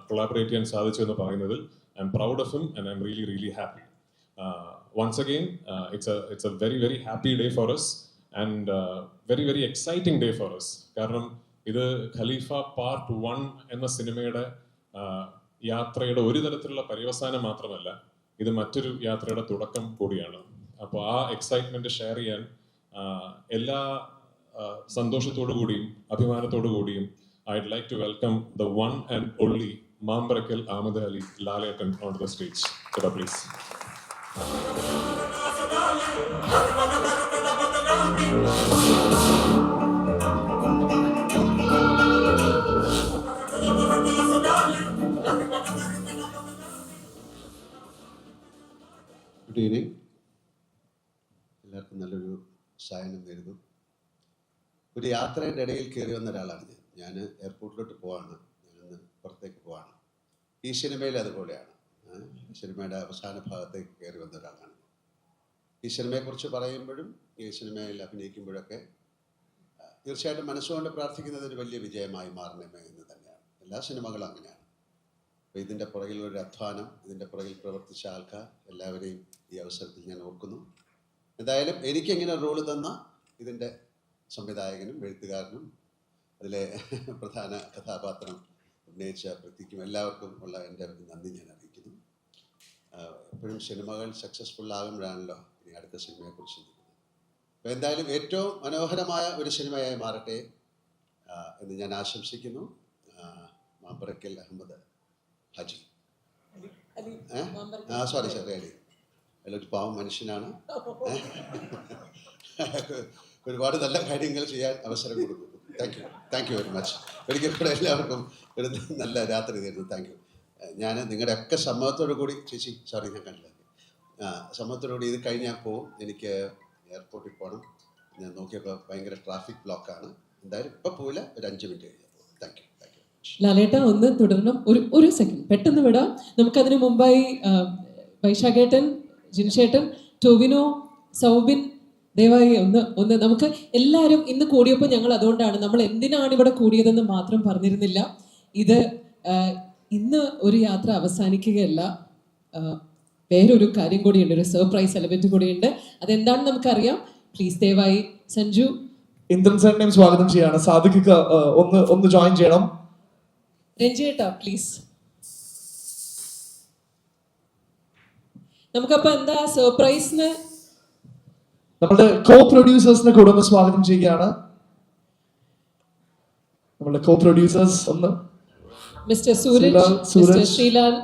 കൊളാബറേറ്റ് ചെയ്യാൻ സാധിച്ചു എന്ന് പറയുന്നതിൽ I am proud of him and I am really really happy. Once again, it's a very very happy day for us and very very exciting day for us. കാരണം ഇത് ഖലീഫ പാർട്ട് 1 എന്ന സിനിമയുടെ യാത്രയുടെ ഒരു തരത്തിലുള്ള പര്യവസാനം മാത്രമല്ല, ഇത് മറ്റൊരു യാത്രയുടെ തുടക്കം കൂടിയാണ്. അപ്പോൾ ആ എക്സൈറ്റ്മെന്റ് ഷെയർ ചെയ്യാൻ എല്ലാ സന്തോഷത്തോടു കൂടിയും അഭിമാനത്തോടു കൂടിയും I'd like to welcome the one and only Mambarakal Ahmed Ali Laletan onto the stage. Chada, please. Good evening. എല്ലാവർക്കും നല്ലൊരു സായനം നേരുന്നു. ഒരു യാത്രയുടെ ഇടയിൽ കയറി വന്ന ഒരാളാണ് ഞാൻ എയർപോർട്ടിലോട്ട് പോവാണ്. ഞാനിന്ന് പുറത്തേക്ക് പോവാണ്. ഈ സിനിമയിൽ അതുപോലെയാണ്. സിനിമയുടെ അവസാന ഭാഗത്തേക്ക് കയറി വന്ന ഒരാളാണ്. ഈ സിനിമയെക്കുറിച്ച് പറയുമ്പോഴും ഈ സിനിമയിൽ അഭിനയിക്കുമ്പോഴൊക്കെ തീർച്ചയായിട്ടും മനസ്സുകൊണ്ട് പ്രാർത്ഥിക്കുന്നത് ഒരു വലിയ വിജയമായി മാറണമേ എന്ന് തന്നെയാണ്. എല്ലാ സിനിമകളും അങ്ങനെയാണ്. അപ്പോൾ ഇതിൻ്റെ പുറകിൽ ഒരു അധ്വാനം, ഇതിൻ്റെ പുറകിൽ പ്രവർത്തിച്ച ആൾക്കാർ എല്ലാവരെയും ഈ അവസരത്തിൽ ഞാൻ ഓർക്കുന്നു. എന്തായാലും എനിക്കെങ്ങനെ റോള് തന്ന ഇതിൻ്റെ സംവിധായകനും എഴുത്തുകാരനും അതിലെ പ്രധാന കഥാപാത്രം അഭിനയിച്ച പ്രത്യേകം എല്ലാവർക്കും ഉള്ള എൻ്റെ നന്ദി ഞാൻ അറിയിക്കുന്നു. എപ്പോഴും സിനിമകൾ സക്സസ്ഫുൾ ആകുമ്പോഴാണല്ലോ ഇനി അടുത്ത സിനിമയെക്കുറിച്ച് ചിന്തിക്കുന്നത്. അപ്പോൾ എന്തായാലും ഏറ്റവും മനോഹരമായ ഒരു സിനിമയായി മാറട്ടെ എന്ന് ഞാൻ ആശംസിക്കുന്നു. മാമ്പറക്കൽ അഹമ്മദ് ഹാജി, സോറി അലി, അതിലൊരു പാവം മനുഷ്യനാണ്. ഒരുപാട് നല്ല കാര്യങ്ങൾ ചെയ്യാൻ അവസരം കൊടുക്കുന്നു. Thank you very much. ഒരിക്കൽ കൂടെ എല്ലാവർക്കും ഒരു നല്ല രാത്രി തരുന്നു. Thank you. ഞാൻ നിങ്ങളുടെ ഒക്കെ സമ്മതത്തോടു കൂടി, ചേച്ചി സോറി ഞാൻ കണ്ടില്ല, സമ്മതത്തോടു കൂടി ഇത് കഴിഞ്ഞ് ഞാൻ പോവും. എനിക്ക് എയർപോർട്ടിൽ പോകണം. ഞാൻ നോക്കിയപ്പോൾ ഭയങ്കര ട്രാഫിക് ബ്ലോക്കാണ്. എന്തായാലും ഇപ്പം പോവില്ല, ഒരു 5 മിനിറ്റ് കഴിഞ്ഞാൽ പോകും. Thank you. ലാലേട്ട ഒന്ന് തുടരണം, ഒരു സെക്കൻഡ് പെട്ടെന്ന് വിടാം. നമുക്കതിന് മുമ്പായി വൈശാഖേട്ടൻ, ജിൻഷേട്ടൻ, ടൊവിനോ, സൗബിൻ, ദയവായി ഒന്ന് നമുക്ക് എല്ലാവരും ഇന്ന് കൂടിയപ്പോൾ ഞങ്ങൾ അതുകൊണ്ടാണ് നമ്മൾ എന്തിനാണ് ഇവിടെ കൂടിയതെന്ന് മാത്രം പറഞ്ഞിരുന്നില്ല. ഇത് ഇന്ന് ഒരു യാത്ര അവസാനിക്കുകയല്ല, വേറൊരു കാര്യം കൂടിയുണ്ട്, ഒരു സർപ്രൈസ് എലമെന്റ് കൂടിയുണ്ട്. അതെന്താണെന്ന് നമുക്കറിയാം. പ്ലീസ് ദയവായി സഞ്ജു, ഇന്ദ്രൻ സാറിനെയും സ്വാഗതം ചെയ്യാണ്. സാദിഖ് ഒന്ന് ജോയിൻ ചെയ്യണം. രഞ്ജിയേട്ടാ പ്ലീസ്. നമുക്കപ്പോ എന്താ സർപ്രൈസിന് നമ്മുടെ കോ പ്രൊഡ്യൂസേഴ്സിനെ കൂടെ ഒന്ന് സ്വാഗതം ചെയ്യുകയാണ്. നമ്മുടെ കോ പ്രൊഡ്യൂസേഴ്സ് ഒന്ന് mister Sooraj, mister Sreelal,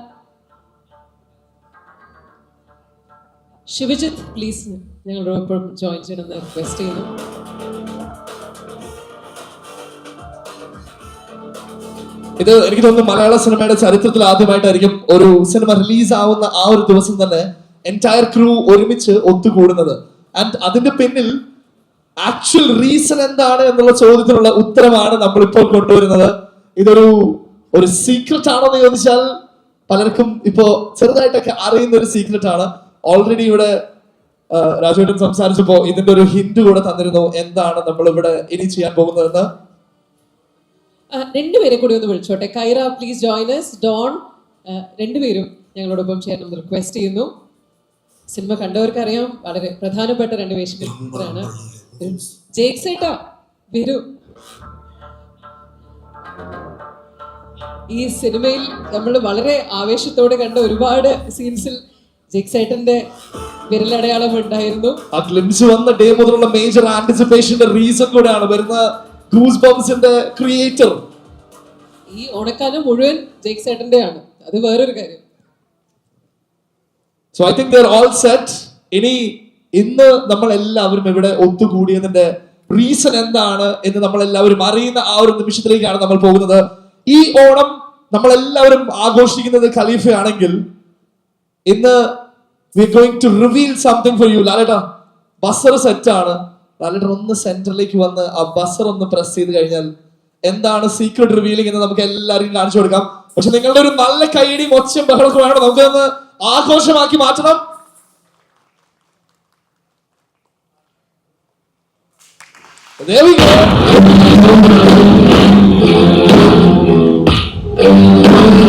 Shivajith please ഞങ്ങളോടൊപ്പം ജോയിൻ ചെയ്യണമെന്ന് റിക്വസ്റ്റ് ചെയ്യുന്നു. ഇത് എനിക്ക് തോന്നുന്നു മലയാള സിനിമയുടെ ചരിത്രത്തിൽ ആദ്യമായിട്ടായിരിക്കും ഒരു സിനിമ റിലീസ് ആവുന്ന ആ ഒരു ദിവസം തന്നെ എൻറ്റയർ ക്രൂ ഒരുമിച്ച് ഒത്തുകൂടുന്നത്. ആൻഡ് അതിന്റെ പിന്നിൽ ആക്ച്വൽ റീസൺ എന്താണ് എന്നുള്ള ചോദ്യത്തിനുള്ള ഉത്തരമാണ് നമ്മളിപ്പോൾ കൊണ്ടുവരുന്നത്. ഇതൊരു സീക്രട്ട് ആണോ എന്ന് ചോദിച്ചാൽ പലർക്കും ഇപ്പോ ചെറുതായിട്ടൊക്കെ അറിയുന്ന ഒരു സീക്രട്ട് ആണ്. ഓൾറെഡി ഇവിടെ രാജുവേട്ടൻ സംസാരിച്ചപ്പോ ഇതിന്റെ ഒരു ഹിന്റ് കൂടെ തന്നിരുന്നു എന്താണ് നമ്മൾ ഇവിടെ ഇനി ചെയ്യാൻ പോകുന്നതെന്ന്. രണ്ടുപേരെ കൂടി ഒന്ന് വിളിച്ചോട്ടെ. കൈറ പ്ലീസ് ജോയിൻ us. ഡോൺ, രണ്ടുപേരും ഞങ്ങളോടൊപ്പം ചേർന്ന് റിക്വസ്റ്റ് ചെയ്യുന്നു. സിനിമ കണ്ടവർക്കറിയാം, വളരെ പ്രധാനപ്പെട്ട 2 വേഷങ്ങളാണ്. ജേക്സേട്ടാ വരൂ. ഈ സിനിമയിൽ നമ്മൾ വളരെ ആവേശത്തോടെ കണ്ട ഒരുപാട് സീൻസിൽ ജേക്സേട്ടന്റെ വിരലടയാളം ഉണ്ടായിരുന്നു. ആ ഗ്ലിംസ് വന്ന ഡേ മുതലുള്ള മേജർ ആന്റിസിപ്പേഷന്റെ റീസൺ കൂടെയാണ് വരുന്ന ഗൂസ് ബംസിന്റെ ക്രിയേറ്റർ. ഈ ഓണക്കാലം മുഴുവൻ ജേക്സേട്ടന്റെയാണ്, അത് വേറൊരു കാര്യം. So I think they are all set. ഇന്ന് നമ്മൾ എല്ലാവരും ഇവിടെ ഒത്തുകൂടിയതിന്റെ റീസൺ എന്താണ് എന്ന് നമ്മൾ എല്ലാവരും അറിയുന്ന ആ ഒരു നിമിഷത്തിലേക്കാണ് നമ്മൾ പോകുന്നത്. ഈ ഓണം നമ്മളെല്ലാവരും ആഘോഷിക്കുന്നത് ഖലീഫയാണെങ്കിൽ ഇന്ന് we are going to reveal something for you. ലാലേട്ടാ ബസർ സെറ്റ് ആണ്. ലാലേട്ടൻ ഒന്ന് സെന്ററിലേക്ക് വന്ന് ആ ബസർ ഒന്ന് പ്രസ് ചെയ്ത് കഴിഞ്ഞാൽ എന്താണ് സീക്രട്ട് റിവീലിംഗ് എന്ന് നമുക്ക് എല്ലാവരും കാണിച്ചു കൊടുക്കാം. പക്ഷെ നിങ്ങളുടെ ഒരു നല്ല കൈയടിയും ഒച്ചയും ബഹളമൊക്കെ വേണം. നമുക്കൊന്ന് ആഘോഷമാക്കി മാറ്റണം. There we go.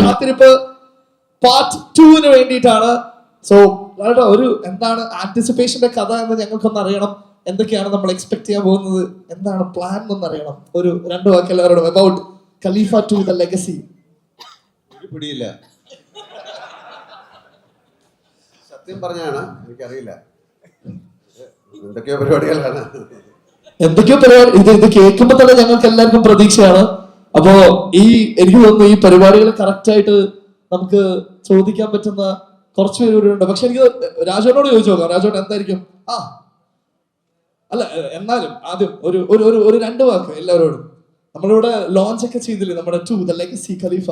കാത്തിരിപ്പ് പാർട്ട് 2 വേണ്ടിയിട്ടാണ്. സോ ഒരു എന്താണ് ആന്റിസിപ്പേഷന്റെ കഥ എന്ന് ഞങ്ങൾക്കൊന്ന് അറിയണം. എന്തൊക്കെയാണ് നമ്മൾ എക്സ്പെക്ട് ചെയ്യാൻ പോകുന്നത്, എന്താണ് പ്ലാൻ എന്നൊന്ന് അറിയണം. ഒരു 2 വാക്ക് എല്ലാവരോടും അബൌട്ട് ഖലീഫ 2 ദ ലെഗസി. പിടിയില്ല, സത്യം പറഞ്ഞാണ്, എനിക്കറിയില്ല എന്തൊക്കെയോ പരിപാടികളാണ്. ഇത് കേൾക്കുമ്പോ തന്നെ ഞങ്ങൾക്ക് എല്ലാവർക്കും പ്രതീക്ഷയാണ്. അപ്പോ എനിക്ക് തോന്നുന്നു ഈ പരിപാടികൾ കറക്റ്റ് ആയിട്ട് നമുക്ക് ചോദിക്കാൻ പറ്റുന്ന കുറച്ച് പേര് ഇവിടെ ഉണ്ട്. പക്ഷെ എനിക്ക് രാജുവിനോട് ചോദിച്ചു നോക്കാം. രാജുവേട്ടൻ എന്തായിരിക്കും? അല്ല എന്നാലും ആദ്യം ഒരു 2 വാക്ക് എല്ലാവരോടും. നമ്മളിവിടെ ലോഞ്ച് ഒക്കെ ചെയ്തില്ലേ നമ്മുടെ 2 ദ ലെഗസി ഖലീഫ.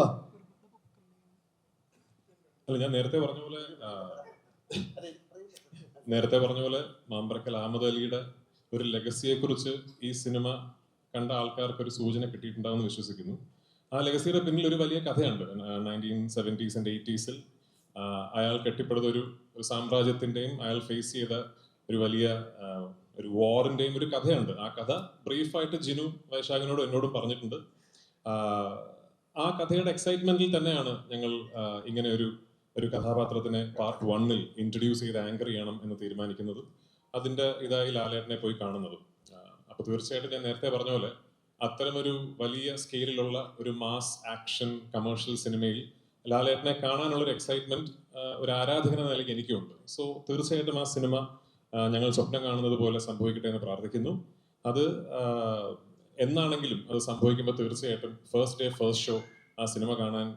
അല്ല, ഞാൻ നേരത്തെ പറഞ്ഞ പോലെ മാമ്പറക്കൽ അഹമ്മദ് അലിയുടെ ഒരു ലെഗസിയെ കുറിച്ച് ഈ സിനിമ കണ്ട ആൾക്കാർക്ക് ഒരു സൂചന കിട്ടിയിട്ടുണ്ടാവുമെന്ന് വിശ്വസിക്കുന്നു. ആ ലെഗസിയുടെ പിന്നിൽ ഒരു വലിയ കഥയുണ്ട്. 1970s and 80s അയാൾ കെട്ടിപ്പടുത്ത ഒരു സാമ്രാജ്യത്തിന്റെയും അയാൾ ഫേസ് ചെയ്ത ഒരു വലിയ ഒരു വാറിന്റെയും ഒരു കഥയുണ്ട്. ആ കഥ ബ്രീഫായിട്ട് ജിനു വൈശാഖിനോടും എന്നോടും പറഞ്ഞിട്ടുണ്ട്. ആ കഥയുടെ എക്സൈറ്റ്മെന്റിൽ തന്നെയാണ് ഞങ്ങൾ ഇങ്ങനെ ഒരു കഥാപാത്രത്തിനെ പാർട്ട് 1-ൽ ഇൻട്രൊഡ്യൂസ് ചെയ്ത് ആങ്കർ ചെയ്യണം എന്ന് തീരുമാനിക്കുന്നത്. അതിന്റെ ഇതായി ലാലേട്ടനെ പോയി കാണുന്നതും. അപ്പൊ തീർച്ചയായിട്ടും ഞാൻ നേരത്തെ പറഞ്ഞ പോലെ അത്തരമൊരു വലിയ സ്കെയിലിലുള്ള ഒരു മാസ് ആക്ഷൻ കമേഴ്ഷ്യൽ സിനിമയിൽ ലാലേട്ടനെ കാണാനുള്ള ഒരു എക്സൈറ്റ്മെന്റ് ഒരു ആരാധകന നിലയ്ക്ക് എനിക്കുണ്ട്. സോ തീർച്ചയായിട്ടും ആ സിനിമ ഞങ്ങൾ സ്വപ്നം കാണുന്നത് പോലെ സംഭവിക്കട്ടെ എന്ന് പ്രാർത്ഥിക്കുന്നു. അത് എന്നാണെങ്കിലും അത് സംഭവിക്കുമ്പോൾ തീർച്ചയായിട്ടും ഫസ്റ്റ് ഡേ ഫസ്റ്റ് ഷോ ആ സിനിമ കാണാൻ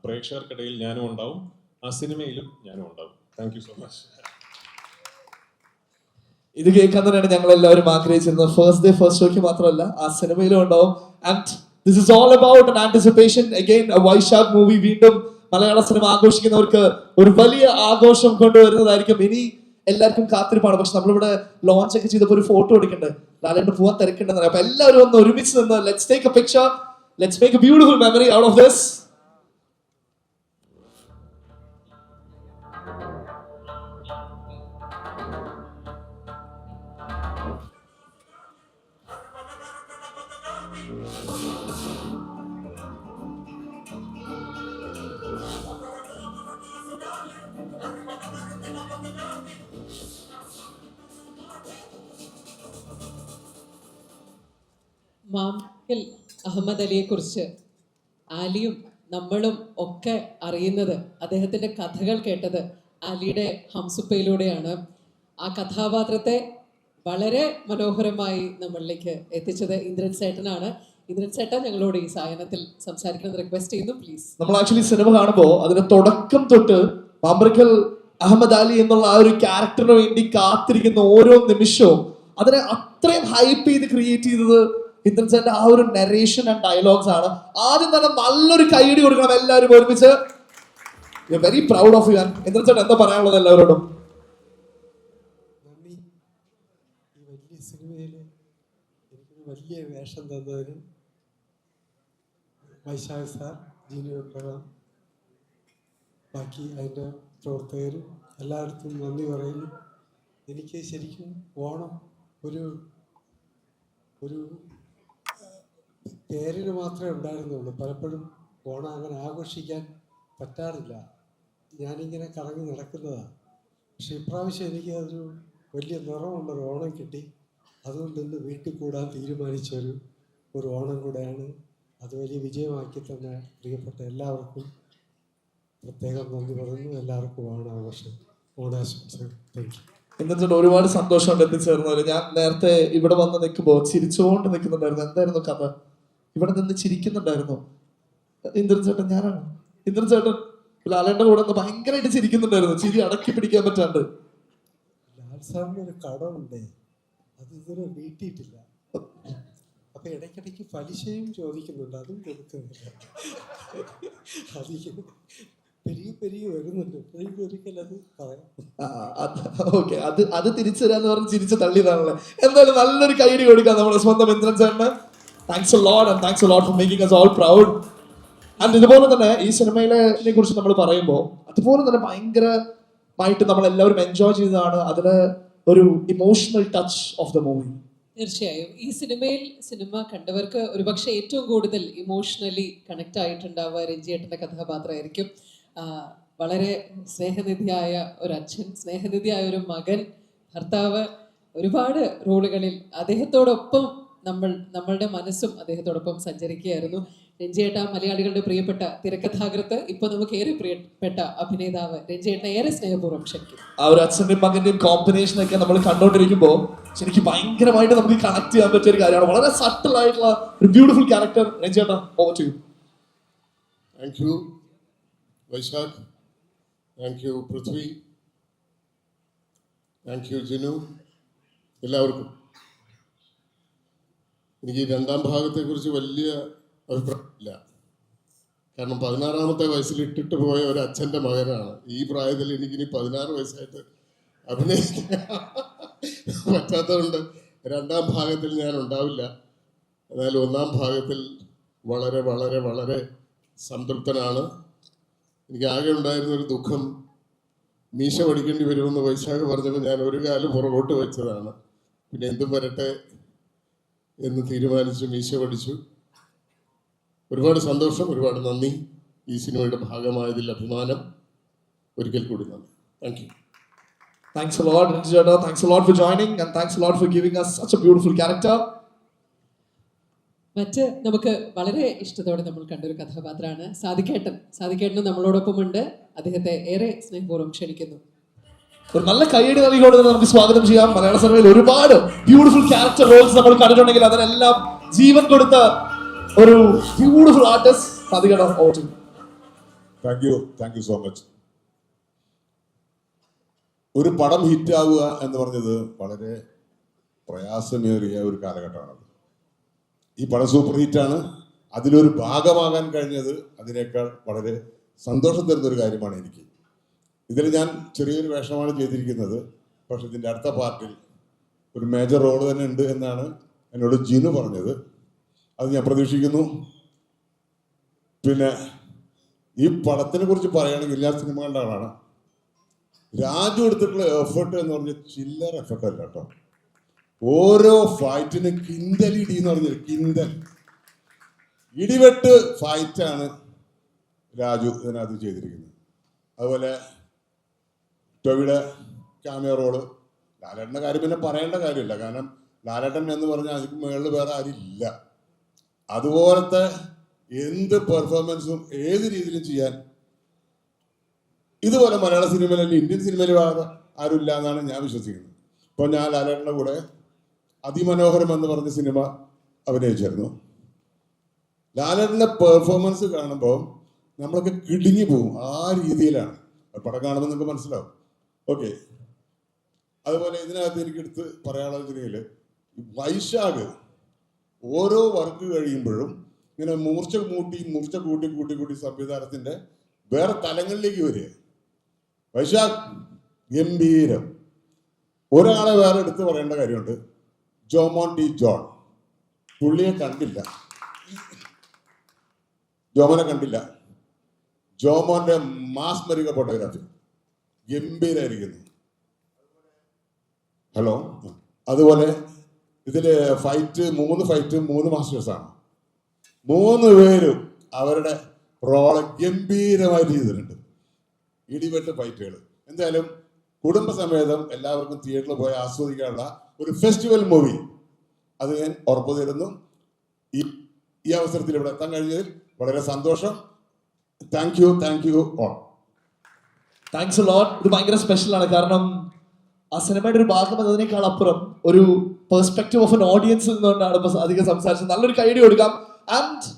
പ്രേക്ഷകർക്കിടയിൽ ഞാനും ഉണ്ടാവും, ആ സിനിമയിലും ഞാനും ഉണ്ടാവും. Thank you so much. ഇത് കേൾക്കാൻ തന്നെയാണ് ഞങ്ങൾ എല്ലാവരും ആഗ്രഹിച്ചിരുന്നത്. ഫസ്റ്റ് ഡേ ഫസ്റ്റ് ഷോയ്ക്ക് മാത്രമല്ല, ആ സിനിമയിലും ഉണ്ടാവും. And this is all about an anticipation. Again, a Vysakh movie വീണ്ടും മലയാള സിനിമ ആഘോഷിക്കുന്നവർക്ക് ഒരു വലിയ ആഘോഷം കൊണ്ടുവരുന്നതായിരിക്കും. ഇനി എല്ലാവർക്കും കാത്തിരിപ്പാണ്. പക്ഷെ നമ്മളിവിടെ ലോഞ്ച് ഒക്കെ ചെയ്തപ്പോൾ ഒരു ഫോട്ടോ എടുക്കണ്ടേ, ലാലേട്ട് പോവാൻ തിരക്കുണ്ടെന്ന്. അപ്പൊ എല്ലാവരും ഒന്ന് ഒരുമിച്ച് നിന്ന് let's take a picture, let's make a beautiful memory out of this. മാംകിൽ അഹമ്മദ് അലിയെ കുറിച്ച് ആലിയും നമ്മളും ഒക്കെ അറിയുന്നത്, അദ്ദേഹത്തിന്റെ കഥകൾ കേട്ടത് ആലിയുടെ ഹംസുപ്പയിലൂടെയാണ്. ആ കഥാപാത്രത്തെ വളരെ മനോഹരമായി നമ്മളിലേക്ക് എത്തിച്ചത് ഇന്ദ്രൻ ചേട്ടനാണ്. ഇന്ദ്രൻ ചേട്ടൻ ഞങ്ങളോട് ഈ സായനത്തിൽ സംസാരിക്കണമെന്ന് റിക്വസ്റ്റ് ചെയ്യുന്നു, പ്ലീസ്. നമ്മൾ ആക്ച്വലി സിനിമ കാണുമ്പോൾ അതിന്റെ തുടക്കം തൊട്ട് മാമ്പറക്കൽ അഹമ്മദ് അലി എന്നുള്ള ആ ഒരു ക്യാരക്ടറിന് വേണ്ടി കാത്തിരിക്കുന്ന ഓരോ നിമിഷവും അതിനെ അത്രയും ഹൈപ്പ് ചെയ്ത് ക്രിയേറ്റ് ചെയ്തത് ഇന്ദ്രൻ ചേട്ടന്റെ ആ ഒരു നരേഷൻ ആൻഡ് ഡയലോഗ്സ് ആണ്. ആദ്യം തന്നെ നല്ലൊരു കൈയടി കൊടുക്കണം എല്ലാവരും ഒരുമിച്ച്. Very proud of you. Indran ചേട്ടൻ എന്താ പറയാനുള്ളത് എല്ലാവരോടും? നന്ദി. ഈ വലിയ സിനിമയിൽ എനിക്കൊരു വലിയ വേഷം തന്നതിന് വൈശാഖ് സാർ, ജിനു എബ്രഹാം, ബാക്കി അതിൻ്റെ പ്രവർത്തകരും എല്ലായിടത്തും നന്ദി പറയുന്നു. എനിക്ക് ശരിക്കും ഓണം ഒരു പേരിന് മാത്രമേ ഉണ്ടായിരുന്നുള്ളൂ. പലപ്പോഴും ഓണം അങ്ങനെ ആഘോഷിക്കാൻ പറ്റാറില്ല. ഞാനിങ്ങനെ കറങ്ങി നടക്കുന്നതാണ്. പക്ഷെ ഇപ്രാവശ്യം എനിക്ക് അതൊരു വലിയ നിറമുള്ളൊരു ഓണം കിട്ടി. അതുകൊണ്ട് ഇന്ന് വീട്ടിൽ കൂടാൻ തീരുമാനിച്ച ഒരു ഓണം കൂടെയാണ്. അത് വലിയ വിജയമാക്കി തന്നെ പ്രിയപ്പെട്ട എല്ലാവർക്കും പ്രത്യേകം നന്ദി പറയുന്നു. എല്ലാവർക്കും ഓണാഘോഷം, ഓണാശംസകൾ. Thank you. ഇന്ദ്രൻ ഒരുപാട് സന്തോഷമുണ്ട് എത്തിച്ചേർന്നവര്. ഞാൻ നേരത്തെ ഇവിടെ വന്ന് നിൽക്കുമ്പോൾ ചിരിച്ചുകൊണ്ട് നിൽക്കുന്നുണ്ടായിരുന്നു. എന്തായിരുന്നു കഥ? ഇവിടെ നിന്ന് ചിരിക്കുന്നുണ്ടായിരുന്നു ഇന്ദ്രൻ ചേട്ടൻ. ഞാനാണ് ഇന്ദ്രൻ ചേട്ടൻ. ലാലേട്ടന്റെ കൂടെ നിന്ന് ഭയങ്കരമായിട്ട് ചിരിക്കുന്നുണ്ടായിരുന്നു, ചിരി അടക്കി പിടിക്കാൻ പറ്റാണ്ട്. ലാൽ സാറിന് ഒരു കടമുണ്ട്, അത് ഇതുവരെ വീട്ടിയിട്ടില്ല. അപ്പൊ ഇടയ്ക്കിടയ്ക്ക് പലിശയും ചോദിക്കുന്നുണ്ട്, അതും കൊടുക്കുന്നില്ല. അതിങ്ങനെ പെരിയ വരുന്നുണ്ട്. ഒരിക്കൽ അത് പറയാം. ഓക്കെ, അത് തിരിച്ചു തരാന്ന് പറഞ്ഞ് ചിരിച്ച് തള്ളിയതാണല്ലേ. എന്തായാലും നല്ലൊരു കൈയടി കൊടുക്കാം നമ്മുടെ സ്വന്തം ഇന്ദ്രൻ ചേട്ടന്. Thanks a lot and thanks a lot for making us all proud. And ഇതുപോലെ തന്നെ ഈ സിനിമയിലെ കുറിച്ച് നമ്മൾ പറയുമ്പോൾ അതുപോലെ തന്നെ ഭയങ്കരമായിട്ട് നമ്മൾ എല്ലാവരും എൻജോയ് ചെയ്തതാണ് അതിലെ ഒരു emotional touch of the movie. തീർച്ചയായും ഈ സിനിമ കണ്ടവർക്ക് ഒരുപക്ഷെ ഏറ്റവും കൂടുതൽ ഇമോഷണലി കണക്ട് ആയിട്ടുണ്ടാവുക രഞ്ജിയേട്ടൻ്റെ കഥാപാത്രമായിരിക്കും. വളരെ സ്നേഹനിധിയായ ഒരു അച്ഛൻ, സ്നേഹനിധിയായ ഒരു മകൻ, ഭർത്താവ്, ഒരുപാട് റോളുകളിൽ അദ്ദേഹത്തോടൊപ്പം നമ്മളുടെ മനസ്സും അദ്ദേഹത്തോടൊപ്പം സഞ്ചരിക്കുകയായിരുന്നു. രഞ്ജിയേട്ട മലയാളികളുടെ പ്രിയപ്പെട്ട തിരക്കഥാകൃത്ത്, ഇപ്പൊ നമുക്ക് ഏറെ പ്രിയപ്പെട്ട അഭിനേതാവ് രഞ്ജിയേട്ടനെ ഏറെ സ്നേഹപൂർവ്വം ക്ഷണിക്കും. ആ ഒരു അച്ഛന്റെയും മകന്റെയും കോമ്പിനേഷൻ ഒക്കെ നമ്മൾ കണ്ടോണ്ടിരിക്കുമ്പോൾ ശരിക്കും ഭയങ്കരമായിട്ട് നമുക്ക് കണക്ട് ചെയ്യാൻ പറ്റിയ ഒരു കാര്യമാണ്. വളരെ സട്ടിൽ ആയിട്ടുള്ള ഒരു ബ്യൂട്ടിഫുൾ ക്യാരക്ടർ. രഞ്ജിയേട്ട, over to you. Thank you Vysakh, thank you Prithvi, thank you Jinu, എല്ലാവർക്കും. എനിക്ക് രണ്ടാം ഭാഗത്തെക്കുറിച്ച് വലിയ അഭിപ്രായമില്ല. കാരണം 16-ാമത്തെ വയസ്സിൽ ഇട്ടിട്ട് പോയ ഒരു അച്ഛൻ്റെ മകനാണ്. ഈ പ്രായത്തിൽ എനിക്കിനി 16 വയസ്സായിട്ട് അഭിനയിക്കാൻ പറ്റാത്തതുകൊണ്ട് രണ്ടാം ഭാഗത്തിൽ ഞാൻ ഉണ്ടാവില്ല. എന്നാൽ ഒന്നാം ഭാഗത്തിൽ വളരെ വളരെ വളരെ സംതൃപ്തനാണ്. എനിക്ക് ആകെ ഉണ്ടായിരുന്നൊരു ദുഃഖം, മീശ പഠിക്കേണ്ടി വരുമെന്ന് വൈശാഖ് പറഞ്ഞപ്പോൾ ഞാൻ ഒരു കാലം പുറകോട്ട് വെച്ചതാണ്. പിന്നെ എന്തും വരട്ടെ എന്ന് തീരുമാനിച്ച് മീശ പഠിച്ചു. ഒരുപാട് സന്തോഷം, ഒരുപാട് നന്ദി. ഈ സിനിമയുടെ ഭാഗമായതിൽ അഭിമാനം. ഒരിക്കൽ കൂടി നന്ദി. Thank you. Thanks a lot, Rinjata. Thanks a lot for joining and thanks a lot for giving us such a beautiful character. മറ്റ് നമുക്ക് വളരെ ഇഷ്ടത്തോടെ നമ്മൾ കണ്ടൊരു കഥാപാത്രമാണ് സാദിഖേട്ടൻ. സാദിഖേട്ടനും നമ്മളോടൊപ്പമുണ്ട്. അദ്ദേഹത്തെ ഏറെ സ്നേഹപൂർവ്വം ക്ഷണിക്കുന്നു. ഒരു നല്ല കൈയടി നൽകിക്കൊണ്ട് നമുക്ക് സ്വാഗതം ചെയ്യാം. മലയാള സിനിമയിൽ ഒരുപാട് ബ്യൂട്ടിഫുൾ ക്യാരക്ടർ റോൾസ് നമ്മൾ കണ്ടിട്ടുണ്ടെങ്കിൽ അതിനെല്ലാം ജീവൻ കൊടുത്ത ഒരു ബ്യൂട്ടിഫുൾ ആർട്ടിസ്റ്റ് സാദിഖേട്ടൻ. Thank you so much. ഒരു പടം ഹിറ്റാവുക എന്ന് പറഞ്ഞത് വളരെ പ്രയാസമേറിയ ഒരു കാലഘട്ടമാണ്. ഈ പടം സൂപ്പർ ഹിറ്റാണ്. അതിലൊരു ഭാഗമാകാൻ കഴിഞ്ഞത് അതിനേക്കാൾ വളരെ സന്തോഷം തരുന്നൊരു കാര്യമാണ് എനിക്ക്. ഇതിൽ ഞാൻ ചെറിയൊരു വേഷമാണ് ചെയ്തിരിക്കുന്നത്. പക്ഷെ ഇതിൻ്റെ അടുത്ത പാർട്ടിൽ ഒരു മേജർ റോള് തന്നെ ഉണ്ട് എന്നാണ് എന്നോട് ജിനു പറഞ്ഞത്. അത് ഞാൻ പ്രതീക്ഷിക്കുന്നു. പിന്നെ ഈ പടത്തിനെ കുറിച്ച് പറയുകയാണെങ്കിൽ എല്ലാ സിനിമ കണ്ട ആളാണ്. രാജു എടുത്തിട്ടുള്ള എഫേർട്ട് എന്ന് പറഞ്ഞാൽ ചില്ലർ എഫേർട്ട് അല്ല കേട്ടോ. ഓരോ ഫൈറ്റിന് കിന്തൽ ഇടി എന്ന് പറഞ്ഞത് കിന്തൽ ഇടിവെട്ട് ഫൈറ്റാണ് രാജു ഇതിനകത്ത് ചെയ്തിരിക്കുന്നത്. അതുപോലെ ടൊവിയുടെ ക്യാമിയോ റോള്, ലാലേട്ടൻ്റെ കാര്യം പിന്നെ പറയേണ്ട കാര്യമില്ല. കാരണം ലാലേട്ടൻ എന്ന് പറഞ്ഞാൽ അതിന് മുകളിൽ വേറെ ആരും ഇല്ല. അതുപോലത്തെ എന്ത് പെർഫോമൻസും ഏത് രീതിയിലും ചെയ്യാൻ ഇതുപോലെ മലയാള സിനിമയിൽ അല്ലെങ്കിൽ ഇന്ത്യൻ സിനിമയിൽ ആരും ഇല്ല എന്നാണ് ഞാൻ വിശ്വസിക്കുന്നത്. ഇപ്പോൾ ഞാൻ ലാലേട്ടൻ്റെ കൂടെ അതിമനോഹരം എന്ന് പറഞ്ഞ സിനിമ അഭിനയിച്ചായിരുന്നു. ലാലേട്ടൻ്റെ പെർഫോമൻസ് കാണുമ്പോൾ നമ്മളൊക്കെ കിടുങ്ങി പോകും. ആ രീതിയിലാണ് പടം കാണുമ്പോൾ നിങ്ങൾക്ക് മനസ്സിലാവും. ഓക്കെ. അതുപോലെ ഇതിനകത്ത് എനിക്ക് എടുത്ത് പറയാനുള്ള സിനിമയിൽ വൈശാഖ് ഓരോ വർക്ക് കഴിയുമ്പോഴും ഇങ്ങനെ മൂർച്ച കൂട്ടി സംവിധാനത്തിൻ്റെ വേറെ തലങ്ങളിലേക്ക് വരിക. വൈശാഖ് ഗംഭീരം. ഒരാളെ വേറെ എടുത്ത് പറയേണ്ട കാര്യമുണ്ട്. Jomon T John. പുള്ളിയെ കണ്ടില്ല, ജോമോനെ കണ്ടില്ല. ജോമോന്റെ മാസ്മരിക ഫോട്ടോഗ്രാഫി ഗംഭീരായിരിക്കുന്നു. ഹലോ. അതുപോലെ ഇതില് മൂന്ന് ഫൈറ്റ് 3 മാസ്റ്റേഴ്സാണ്. 3 പേരും അവരുടെ റോള് ഗംഭീരമായിട്ട് ചെയ്തിട്ടുണ്ട്. ഇടിവെട്ട് ഫൈറ്റുകൾ. എന്തായാലും കുടുംബസമേതം എല്ലാവർക്കും തിയേറ്ററിൽ പോയി ആസ്വദിക്കാനുള്ള ഒരു ഫെസ്റ്റിവൽ മൂവി അത് ഞാൻ ഉറപ്പു തരുന്നു. ഈ അവസരത്തിൽ ഇവിടെ എത്താൻ കഴിഞ്ഞതിൽ വളരെ സന്തോഷം. Thank you all. Thanks a lot. ഇത് ഭയങ്കര സ്പെഷ്യലാണ്. കാരണം ആ സിനിമയുടെ ഒരു ഭാഗം എന്നതിനേക്കാൾ അപ്പുറം ഒരു പെർസ്പെക്റ്റീവ് ഓഫ് എൻ ഓഡിയൻസ് നിന്നുകൊണ്ടാണ് ഇപ്പൊ അധികം സംസാരിച്ചത്. നല്ലൊരു കൈഡി കൊടുക്കാം. ആൻഡ്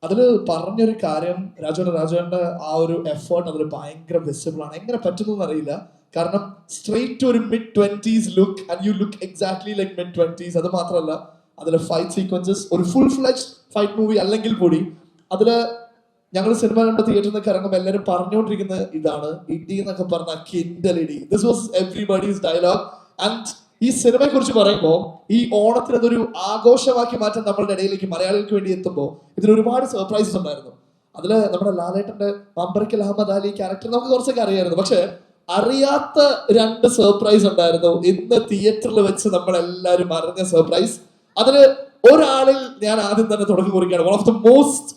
അതിൽ പറഞ്ഞൊരു കാര്യം രാജുവിന്റെ ആ ഒരു എഫേർട്ട് അതിൽ ഭയങ്കര വിസിബിൾ ആണ്. എങ്ങനെ പറ്റുന്നു അറിയില്ല. കാരണം സ്ട്രെയിറ്റ് ഒരു mid-20s look and you look exactly like mid-20s. അത് മാത്രമല്ല അതിലെ ഫൈറ്റ് സീക്വൻസസ് ഒരു ഫുൾ ഫ്ലെഡ്ജ് ഫൈറ്റ് മൂവി അല്ലെങ്കിൽ കൂടി അതില് ഞങ്ങൾ സിനിമ കണ്ട തിയേറ്ററിൽ നിന്നൊക്കെ ഇറങ്ങുമ്പോൾ എല്ലാവരും പറഞ്ഞുകൊണ്ടിരിക്കുന്നത് ഇതാണ്, ഇടി എന്നൊക്കെ പറഞ്ഞ കിൻഡൽ ഇടി. This was everybody's dialogue. And ഈ സിനിമയെ കുറിച്ച് പറയുമ്പോൾ ഈ ഓണത്തിന് അതൊരു ആഘോഷമാക്കി മാറ്റാൻ നമ്മളുടെ ഇടയിലേക്ക് മലയാളികൾക്ക് വേണ്ടി എത്തുമ്പോൾ ഇതിൽ ഒരുപാട് സർപ്രൈസസ് ഉണ്ടായിരുന്നു. അതില് നമ്മുടെ ലാലേട്ടന്റെ മമ്പറക്കൽ അഹമ്മദ് അലി ക്യാരക്ടർ നമുക്ക് കുറച്ചൊക്കെ അറിയായിരുന്നു. പക്ഷെ അറിയാത്ത 2 സർപ്രൈസ് ഉണ്ടായിരുന്നു ഇന്ന് തിയേറ്ററിൽ വെച്ച് നമ്മളെല്ലാവരും അറിഞ്ഞ സർപ്രൈസ്. അതില് ഒരാളിൽ ഞാൻ ആദ്യം തന്നെ തുടക്കം കുറിക്കുകയാണ്. One of the most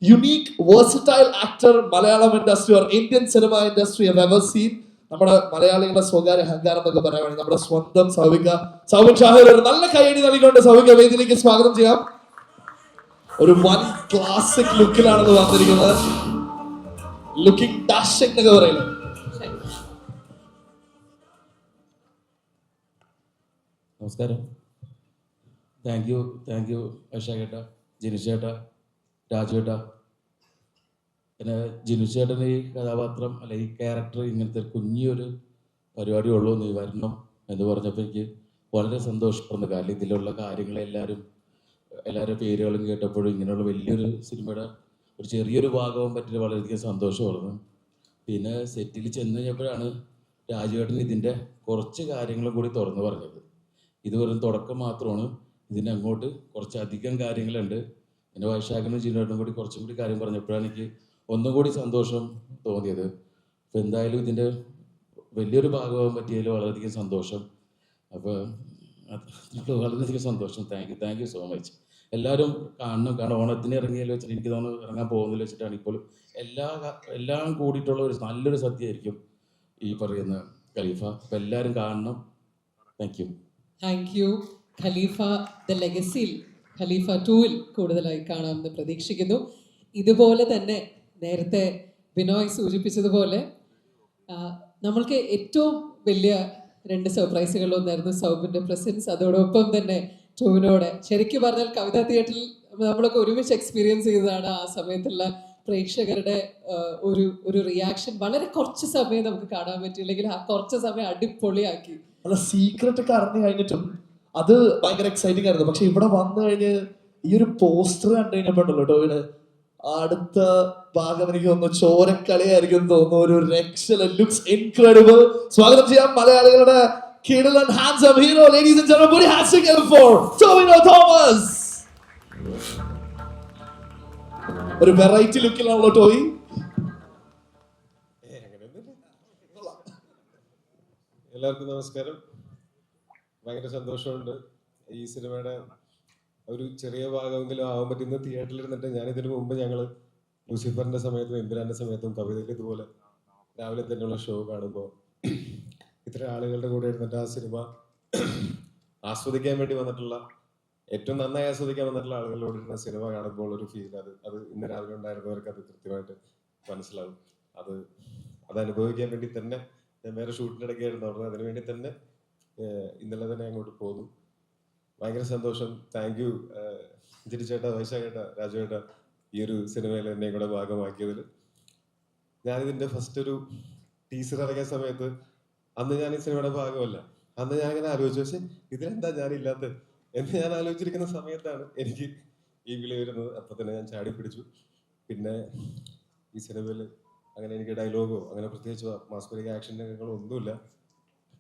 unique versatile actor Malayalam industry or Indian cinema industry have ever seen. നമ്മുടെ മലയാളികളുടെ സ്വകാര്യ അഹങ്കാരം എന്നൊക്കെ പറയാൻ വേണ്ടി നമ്മുടെ സ്വന്തം സൗബിൻ ഷാഹിർ ഒരു നല്ല കൈയടി നൽകിക്കൊണ്ട് സൗബിക വേദിയിലേക്ക് സ്വാഗതം ചെയ്യാം. ഒരു വൺ ക്ലാസിക് ലുക്കിലാണെന്ന് വന്നിരിക്കുന്നത്. ലുക്കിംഗ് ഡാഷിംഗ് എന്നൊക്കെ പറയുന്നത്. നമസ്കാരം. താങ്ക് യു വൈശാഖേട്ട, ജിനുചേട്ട, രാജുവേട്ട. പിന്നെ ജിനുചേട്ടന് ഈ കഥാപാത്രം അല്ല ഈ ക്യാരക്ടർ ഇങ്ങനത്തെ കുഞ്ഞൊരു പരിപാടി ഉള്ളൂ നീ വരണം എന്ന് പറഞ്ഞപ്പോൾ എനിക്ക് വളരെ സന്തോഷപ്പെടുന്നു. കാരണം ഇതിലുള്ള കാര്യങ്ങളെല്ലാവരും പേരുകളും കേട്ടപ്പോഴും ഇങ്ങനെയുള്ള വലിയൊരു സിനിമയുടെ ഒരു ചെറിയൊരു ഭാഗവും പറ്റിയിട്ട് വളരെയധികം സന്തോഷമായിരുന്നു. പിന്നെ സെറ്റിൽ ചെന്ന് കഴിഞ്ഞപ്പോഴാണ് രാജുവേട്ടൻ ഇതിൻ്റെ കുറച്ച് കാര്യങ്ങളും കൂടി തുറന്നു പറഞ്ഞത്. ഇത് വെറും തുടക്കം മാത്രമാണ്, ഇതിന് അങ്ങോട്ട് കുറച്ചധികം കാര്യങ്ങളുണ്ട്. പിന്നെ വൈശാഖനും ജിനുവേട്ടനും കൂടി കുറച്ചും കൂടി കാര്യം പറഞ്ഞപ്പോഴാണ് എനിക്ക് ഒന്നും കൂടി സന്തോഷം തോന്നിയത്. അപ്പോൾ എന്തായാലും ഇതിൻ്റെ വലിയൊരു ഭാഗമാകാൻ പറ്റിയതിൽ വളരെയധികം സന്തോഷം. അപ്പോൾ വളരെയധികം സന്തോഷം. Thank you so much. എല്ലാവരും കാണണം. കാരണം ഓണത്തിന് ഇറങ്ങിയാൽ വെച്ചിട്ട് എനിക്ക് തോന്നുന്നു ഇറങ്ങാൻ പോകുന്നില്ല വെച്ചിട്ടാണ് ഇപ്പോഴും എല്ലാം കൂടിയിട്ടുള്ള ഒരു നല്ലൊരു സദ്യയായിരിക്കും ഈ പറയുന്ന ഖലീഫ. അപ്പം എല്ലാവരും കാണണം. Thank you. Thank you. Khalifa the ലെഗസിയിൽ ഖലീഫ 2-ൽ കൂടുതലായി കാണാമെന്ന് പ്രതീക്ഷിക്കുന്നു. ഇതുപോലെ തന്നെ നേരത്തെ ബിനോയ് സൂചിപ്പിച്ചതുപോലെ നമ്മൾക്ക് ഏറ്റവും വലിയ 2 സർപ്രൈസുകളൊന്നായിരുന്നു സൗബിൻ്റെ പ്രസൻസ്. അതോടൊപ്പം തന്നെ ടോവിനോടെ ശരിക്കും പറഞ്ഞാൽ കവിതാ തിയേറ്ററിൽ നമ്മളൊക്കെ ഒരുമിച്ച് എക്സ്പീരിയൻസ് ചെയ്തതാണ്. ആ സമയത്തുള്ള പ്രേക്ഷകരുടെ ഒരു റിയാക്ഷൻ വളരെ കുറച്ച് സമയം നമുക്ക് കാണാൻ പറ്റിയില്ലെങ്കിൽ ആ കുറച്ച് സമയം അടിപൊളിയാക്കി. അല്ല, സീക്രട്ട് ഒക്കെ അറിഞ്ഞു കഴിഞ്ഞിട്ടും അത് ഭയങ്കര എക്സൈറ്റിംഗ് ആയിരുന്നു. പക്ഷെ ഇവിടെ വന്നു കഴിഞ്ഞ് ഈ ഒരു പോസ്റ്റർ കണ്ടു കഴിഞ്ഞപ്പോണ്ടല്ലോ ടോവിന് അടുത്ത ഭാഗം എനിക്ക് തോന്നുന്നു ചോരക്കളിയായിരിക്കും തോന്നുന്നു. ഒരു രക്ഷല, ലുക്സ് ഇൻക്രെഡിബിൾ. സ്വാഗതം ചെയ്യാം മലയാളികളുടെ കിടിലൻ handsome hero. Ladies and gentlemen, put your hands together for Tovino Thomas. ഒരു വെറൈറ്റി ലുക്കിലാണല്ലോ ടോയി. എല്ലാവർക്കും നമസ്കാരം. ഭയങ്കര സന്തോഷമുണ്ട് ഈ സിനിമയുടെ ഒരു ചെറിയ ഭാഗമെങ്കിലും ആവാൻ പറ്റുന്ന. തിയേറ്ററിൽ ഇരുന്നിട്ട് ഞാനിതിനു മുമ്പ് ഞങ്ങൾ ലൂസിഫറിന്റെ സമയത്തും എമ്പുരാന്റെ സമയത്തും കവിതയ്ക്ക് ഇതുപോലെ രാവിലെ തന്നെയുള്ള ഷോ കാണുമ്പോൾ ഇത്ര ആളുകളുടെ കൂടെ ഇരുന്നിട്ട് ആ സിനിമ ആസ്വദിക്കാൻ വേണ്ടി വന്നിട്ടുള്ള, ഏറ്റവും നന്നായി ആസ്വദിക്കാൻ വന്നിട്ടുള്ള ആളുകളോട് ഇരുന്ന സിനിമ കാണുമ്പോൾ ഒരു ഫീൽ, അത് ഇന്ന് രാവിലെ ഉണ്ടായിരുന്നവർക്ക് അത് കൃത്യമായിട്ട് മനസ്സിലാവും. അത് അനുഭവിക്കാൻ വേണ്ടി തന്നെ ഞാൻ വേറെ ഷൂട്ടിൻ്റെ ഇടയ്ക്കായിരുന്നു പറഞ്ഞത്. അതിനു വേണ്ടി തന്നെ ഇന്നലെ തന്നെ അങ്ങോട്ട് പോന്നു. ഭയങ്കര സന്തോഷം. താങ്ക് യു ജിനിച്ചേട്ടാ, വൈശാഖേട്ടാ, രാജുവേട്ടാ, ഈ ഒരു സിനിമയിൽ എന്നെ കൂടെ ഭാഗമാക്കിയതിൽ. ഞാനിതിൻ്റെ ഫസ്റ്റ് ഒരു ടീസർ ഇറങ്ങിയ സമയത്ത് അന്ന് ഞാൻ ഈ സിനിമയുടെ ഭാഗമല്ല. അന്ന് ഞാൻ ഇങ്ങനെ ആലോചിച്ചു, പക്ഷെ ഇതിലെന്താ ഞാനില്ലാത്തത് എന്ന് ഞാൻ ആലോചിച്ചിരിക്കുന്ന സമയത്താണ് എനിക്ക് ഈ വിളി വരുന്നത്. അപ്പം തന്നെ ഞാൻ ചാടി പിടിച്ചു. പിന്നെ ഈ സിനിമയിൽ അങ്ങനെ എനിക്ക് ഡയലോഗോ അങ്ങനെ പ്രത്യേകിച്ച് മാസ്മരിക ആക്ഷൻ രംഗങ്ങളോ ഒന്നുമില്ല.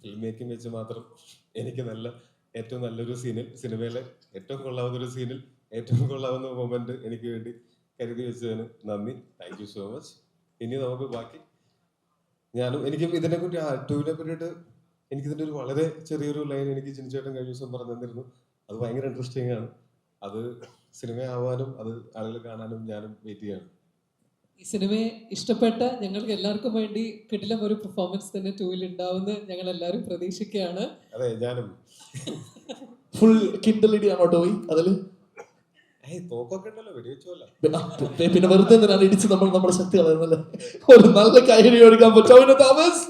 ഫിലിം മേക്കിംഗ് വെച്ച് മാത്രം എനിക്ക് ഏറ്റവും നല്ലൊരു സീനിൽ, സിനിമയിലെ ഏറ്റവും കൊള്ളാവുന്ന ഒരു സീനിൽ ഏറ്റവും കൊള്ളാവുന്ന മൊമെന്റ് എനിക്ക് വേണ്ടി കരുതി വെച്ചതിന് നന്ദി. Thank you so much. ഇനി നമുക്ക് ബാക്കി എനിക്കും ഇതിനെ കുറിച്ച് ടൂവിനെ പറ്റിയിട്ട് എനിക്കിതിൻ്റെ ഒരു വളരെ ചെറിയൊരു ലൈൻ എനിക്ക് ജിനിച്ചേട്ടൻ കഴിഞ്ഞ ദിവസം പറഞ്ഞു തന്നിരുന്നു. അത് ഭയങ്കര ഇൻട്രസ്റ്റിംഗ് ആണ്. അത് സിനിമയാവാനും അത് ആളുകൾ കാണാനും ഞാനും വെയിറ്റ് ചെയ്യാണ്. ഈ സിനിമയെ ഇഷ്ടപ്പെട്ട ഞങ്ങൾക്ക് എല്ലാവർക്കും വേണ്ടി കിടിലം ഒരു പെർഫോമൻസ് തന്നെ 2-ൽ ഉണ്ടാവുമെന്ന് ഞങ്ങൾ എല്ലാവരും പ്രതീക്ഷിക്കുകയാണ്. അതെ, ഞാനും ഫുൾ കിൻഡലിഡിയാണോ ടോയി അതില്? തോക്കൊക്കെ ഉണ്ടല്ലോ, വെടിവെച്ചോല്ല. പിന്നെ വെറുതെ എന്തിനാണ് ഇടിച്ച് നമ്മുടെ ശക്തി കളയുന്നല്ലേ? ഒരു നല്ല കൈയടി കൊടുക്കാൻ പറ്റും ടോവിനോ തോമസ്.